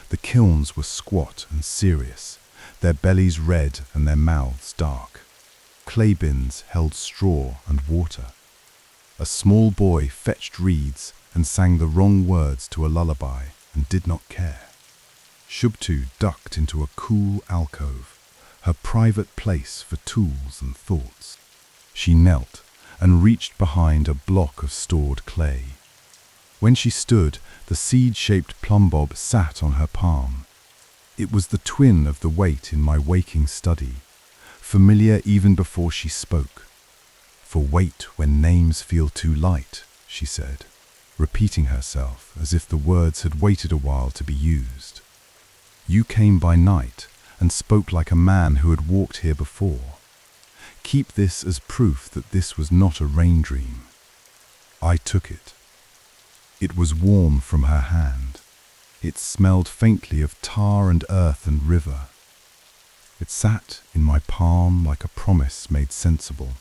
The kilns were squat and serious, their bellies red and their mouths dark. Clay bins held straw and water. A small boy fetched reeds and sang the wrong words to a lullaby and did not care. Shubtu ducked into a cool alcove, her private place for tools and thoughts. She knelt and reached behind a block of stored clay. When she stood, the seed-shaped plumbob sat on her palm. It was the twin of the weight in my waking study, familiar even before she spoke. "For wait when names feel too light," she said, repeating herself as if the words had waited a while to be used. "You came by night and spoke like a man who had walked here before. Keep this as proof that this was not a rain dream." I took it. It was warm from her hand. It smelled faintly of tar and earth and river. It sat in my palm like a promise made sensible.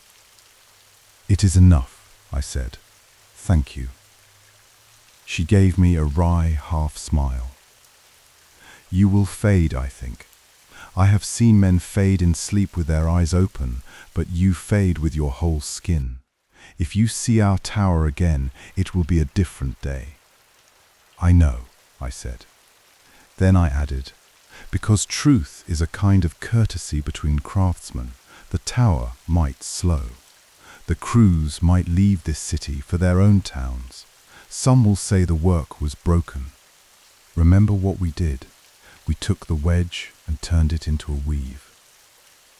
"It is enough," I said. "Thank you." She gave me a wry half smile. "You will fade, I think. I have seen men fade in sleep with their eyes open, but you fade with your whole skin. If you see our tower again, it will be a different day." "I know," I said. Then I added, "Because truth is a kind of courtesy between craftsmen, the tower might slow. The crews might leave this city for their own towns. Some will say the work was broken. Remember what we did? We took the wedge and turned it into a weave."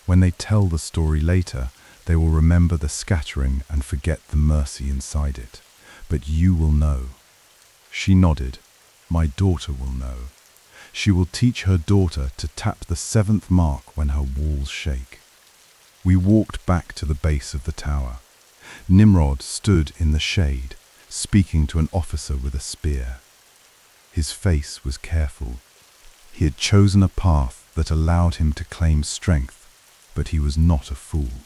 When they tell the story later, they will remember the scattering and forget the mercy inside it. But you will know. She nodded. My daughter will know. She will teach her daughter to tap the 7th mark when her walls shake. We walked back to the base of the tower. Nimrod stood in the shade, speaking to an officer with a spear. His face was careful. He had chosen a path that allowed him to claim strength, but he was not a fool.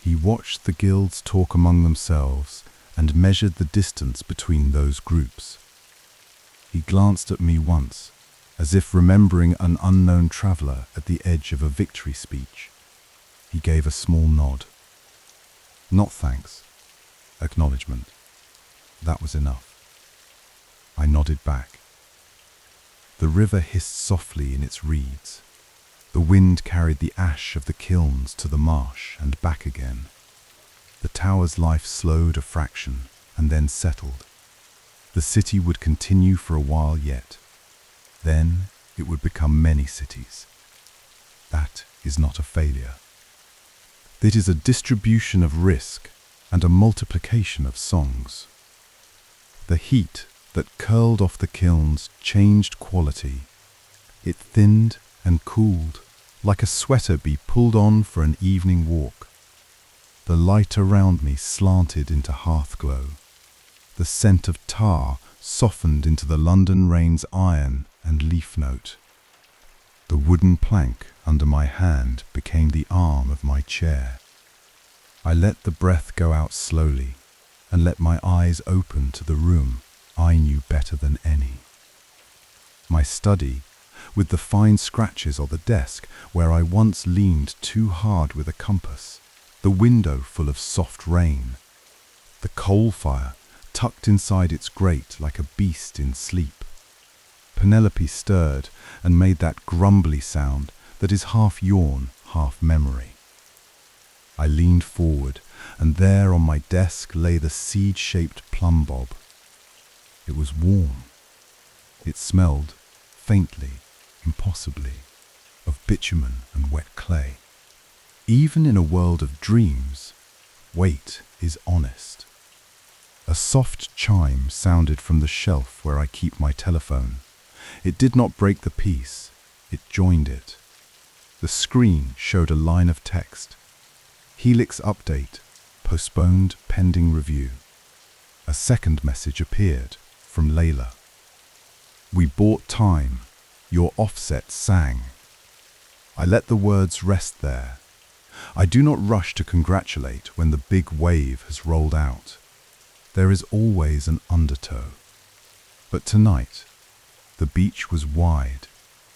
He watched the guilds talk among themselves and measured the distance between those groups. He glanced at me once, as if remembering an unknown traveler at the edge of a victory speech. He gave a small nod. Not thanks, acknowledgement. That was enough. I nodded back. The river hissed softly in its reeds. The wind carried the ash of the kilns to the marsh and back again. The tower's life slowed a fraction and then settled. The city would continue for a while yet. Then it would become many cities. That is not a failure. It is a distribution of risk and a multiplication of songs. The heat that curled off the kilns changed quality. It thinned and cooled, like a sweater be pulled on for an evening walk. The light around me slanted into hearthglow. The scent of tar softened into the London rain's iron and leaf note. The wooden plank under my hand became the arm of my chair. I let the breath go out slowly and let my eyes open to the room I knew better than any. My study, with the fine scratches on the desk where I once leaned too hard with a compass, the window full of soft rain, the coal fire tucked inside its grate like a beast in sleep. Penelope stirred and made that grumbly sound that is half yawn, half memory. I leaned forward, and there on my desk lay the seed-shaped plumb bob. It was warm. It smelled, faintly, impossibly, of bitumen and wet clay. Even in a world of dreams, weight is honest. A soft chime sounded from the shelf where I keep my telephone. It did not break the peace, it joined it. The screen showed a line of text. Helix update, postponed pending review. A second message appeared from Layla. We bought time, your offset sang. I let the words rest there. I do not rush to congratulate when the big wave has rolled out. There is always an undertow. But tonight, the beach was wide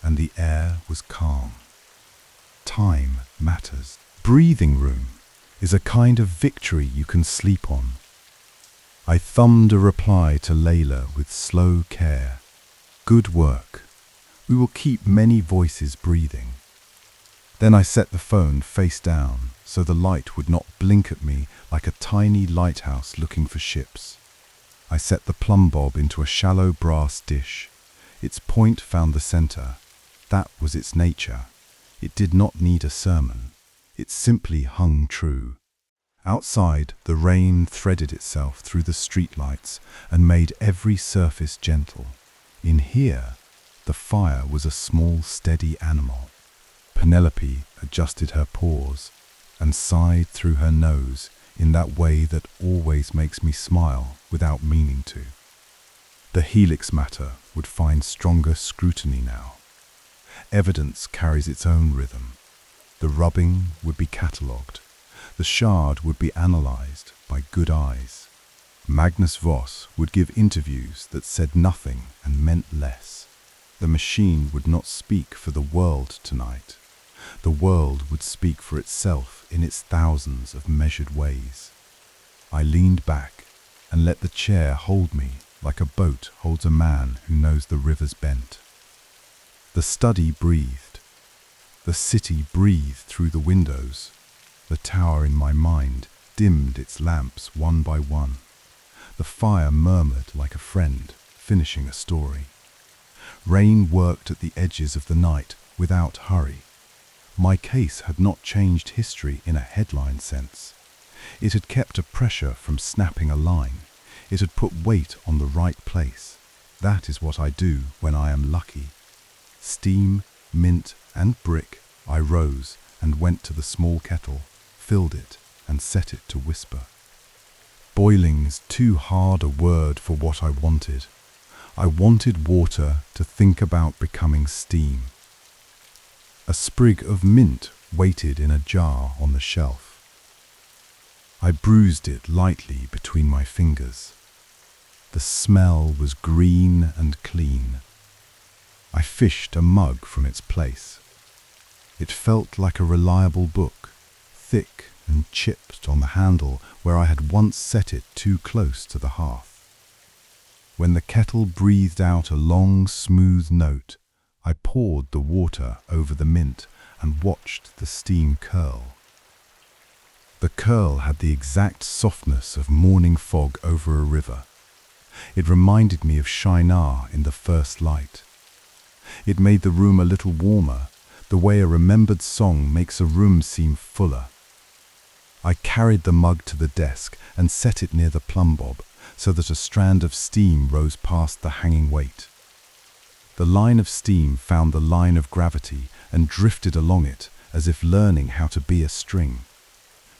and the air was calm. Time matters. Breathing room is a kind of victory you can sleep on. I thumbed a reply to Layla with slow care. Good work. We will keep many voices breathing. Then I set the phone face down so the light would not blink at me like a tiny lighthouse looking for ships. I set the plumb bob into a shallow brass dish. Its point found the center. That was its nature. It did not need a sermon. It simply hung true. Outside, the rain threaded itself through the streetlights and made every surface gentle. In here, the fire was a small, steady animal. Penelope adjusted her paws and sighed through her nose in that way that always makes me smile without meaning to. The helix matter would find stronger scrutiny now. Evidence carries its own rhythm. The rubbing would be catalogued. The shard would be analyzed by good eyes. Magnus Voss would give interviews that said nothing and meant less. The machine would not speak for the world tonight. The world would speak for itself in its thousands of measured ways. I leaned back and let the chair hold me like a boat holds a man who knows the river's bent. The study breathed. The city breathed through the windows. The tower in my mind dimmed its lamps one by one. The fire murmured like a friend finishing a story. Rain worked at the edges of the night without hurry. My case had not changed history in a headline sense. It had kept a pressure from snapping a line. It had put weight on the right place. That is what I do when I am lucky. Steam, mint, and brick, I rose and went to the small kettle, filled it, and set it to whisper. Boiling's too hard a word for what I wanted. I wanted water to think about becoming steam. A sprig of mint waited in a jar on the shelf. I bruised it lightly between my fingers. The smell was green and clean. I fished a mug from its place. It felt like a reliable book, thick and chipped on the handle where I had once set it too close to the hearth. When the kettle breathed out a long, smooth note, I poured the water over the mint and watched the steam curl. The curl had the exact softness of morning fog over a river. It reminded me of Shinar in the first light. It made the room a little warmer, the way a remembered song makes a room seem fuller. I carried the mug to the desk and set it near the plumb bob so that a strand of steam rose past the hanging weight. The line of steam found the line of gravity and drifted along it as if learning how to be a string.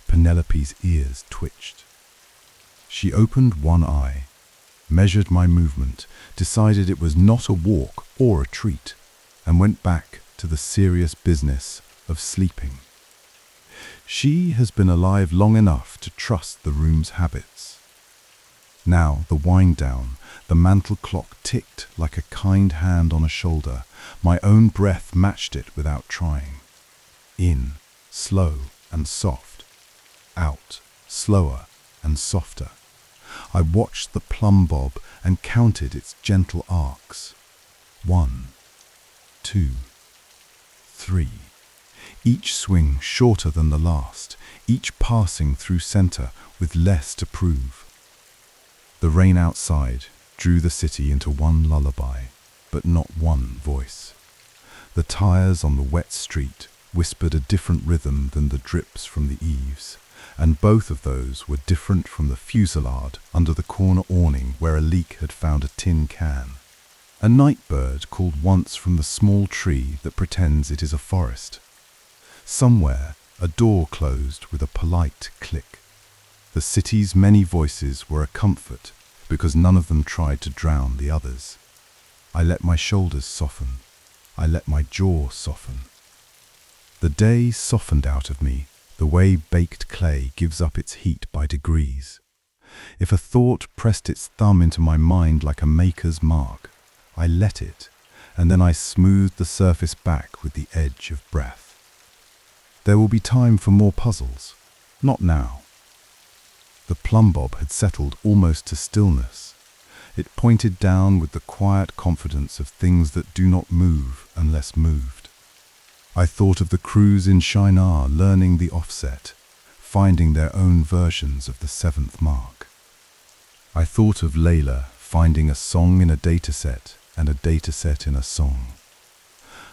Penelope's ears twitched. She opened one eye, measured my movement, decided it was not a walk or a treat, and went back to the serious business of sleeping. She has been alive long enough to trust the room's habits. Now the wind down, the mantel clock ticked like a kind hand on a shoulder. My own breath matched it without trying. In, slow and soft. Out, slower and softer. I watched the plumb bob and counted its gentle arcs. 1, 2, 3. Each swing shorter than the last, each passing through center with less to prove. The rain outside drew the city into one lullaby, but not one voice. The tires on the wet street whispered a different rhythm than the drips from the eaves, and both of those were different from the fusillade under the corner awning where a leak had found a tin can. A night bird called once from the small tree that pretends it is a forest. Somewhere, a door closed with a polite click. The city's many voices were a comfort because none of them tried to drown the others. I let my shoulders soften. I let my jaw soften. The day softened out of me the way baked clay gives up its heat by degrees. If a thought pressed its thumb into my mind like a maker's mark, I let it, and then I smoothed the surface back with the edge of breath. There will be time for more puzzles. Not now. The plumb bob had settled almost to stillness. It pointed down with the quiet confidence of things that do not move unless moved. I thought of the crews in Shinar learning the offset, finding their own versions of the seventh mark. I thought of Layla finding a song in a dataset and a dataset in a song.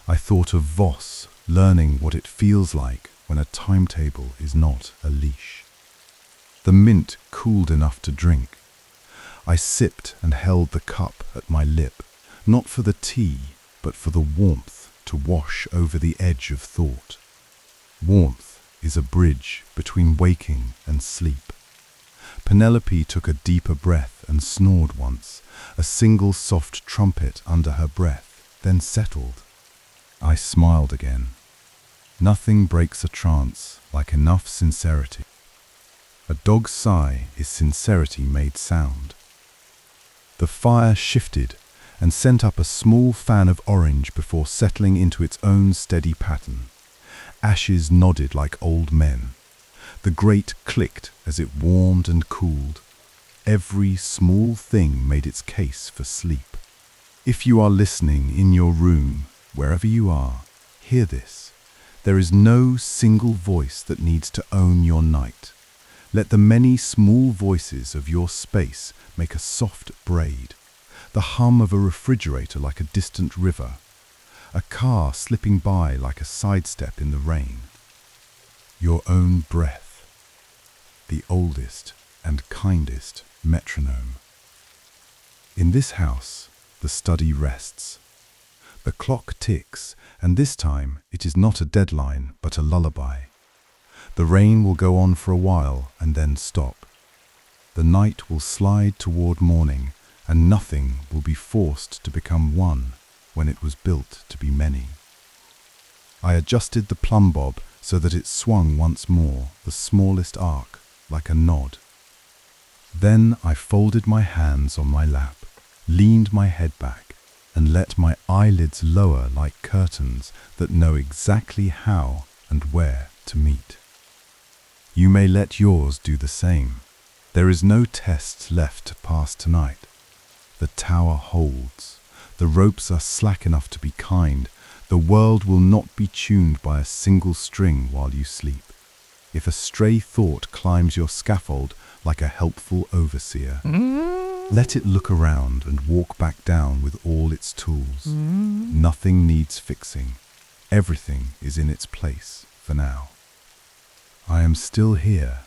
I thought of Voss learning what it feels like when a timetable is not a leash. The mint cooled enough to drink. I sipped and held the cup at my lip, not for the tea, but for the warmth to wash over the edge of thought. Warmth is a bridge between waking and sleep. Penelope took a deeper breath and snored once, a single soft trumpet under her breath, then settled. I smiled again. Nothing breaks a trance like enough sincerity. A dog's sigh is sincerity made sound. The fire shifted and sent up a small fan of orange before settling into its own steady pattern. Ashes nodded like old men. The grate clicked as it warmed and cooled. Every small thing made its case for sleep. If you are listening in your room, wherever you are, hear this. There is no single voice that needs to own your night. Let the many small voices of your space make a soft braid, the hum of a refrigerator like a distant river, a car slipping by like a sidestep in the rain. Your own breath, the oldest and kindest metronome. In this house, the study rests. The clock ticks, and this time it is not a deadline but a lullaby. The rain will go on for a while and then stop. The night will slide toward morning, and nothing will be forced to become one when it was built to be many. I adjusted the plumb bob so that it swung once more, the smallest arc, like a nod. Then I folded my hands on my lap, leaned my head back, and let my eyelids lower like curtains that know exactly how and where to meet. You may let yours do the same. There is no test left to pass tonight. The tower holds. The ropes are slack enough to be kind. The world will not be tuned by a single string while you sleep. If a stray thought climbs your scaffold like a helpful overseer, let it look around and walk back down with all its tools. Nothing needs fixing. Everything is in its place for now. I am still here,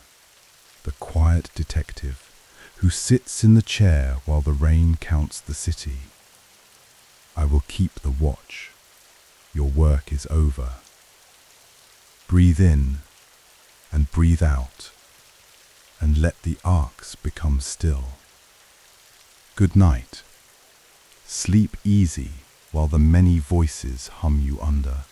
the quiet detective who sits in the chair while the rain counts the city. I will keep the watch. Your work is over. Breathe in and breathe out, and let the arcs become still. Good night. Sleep easy while the many voices hum you under.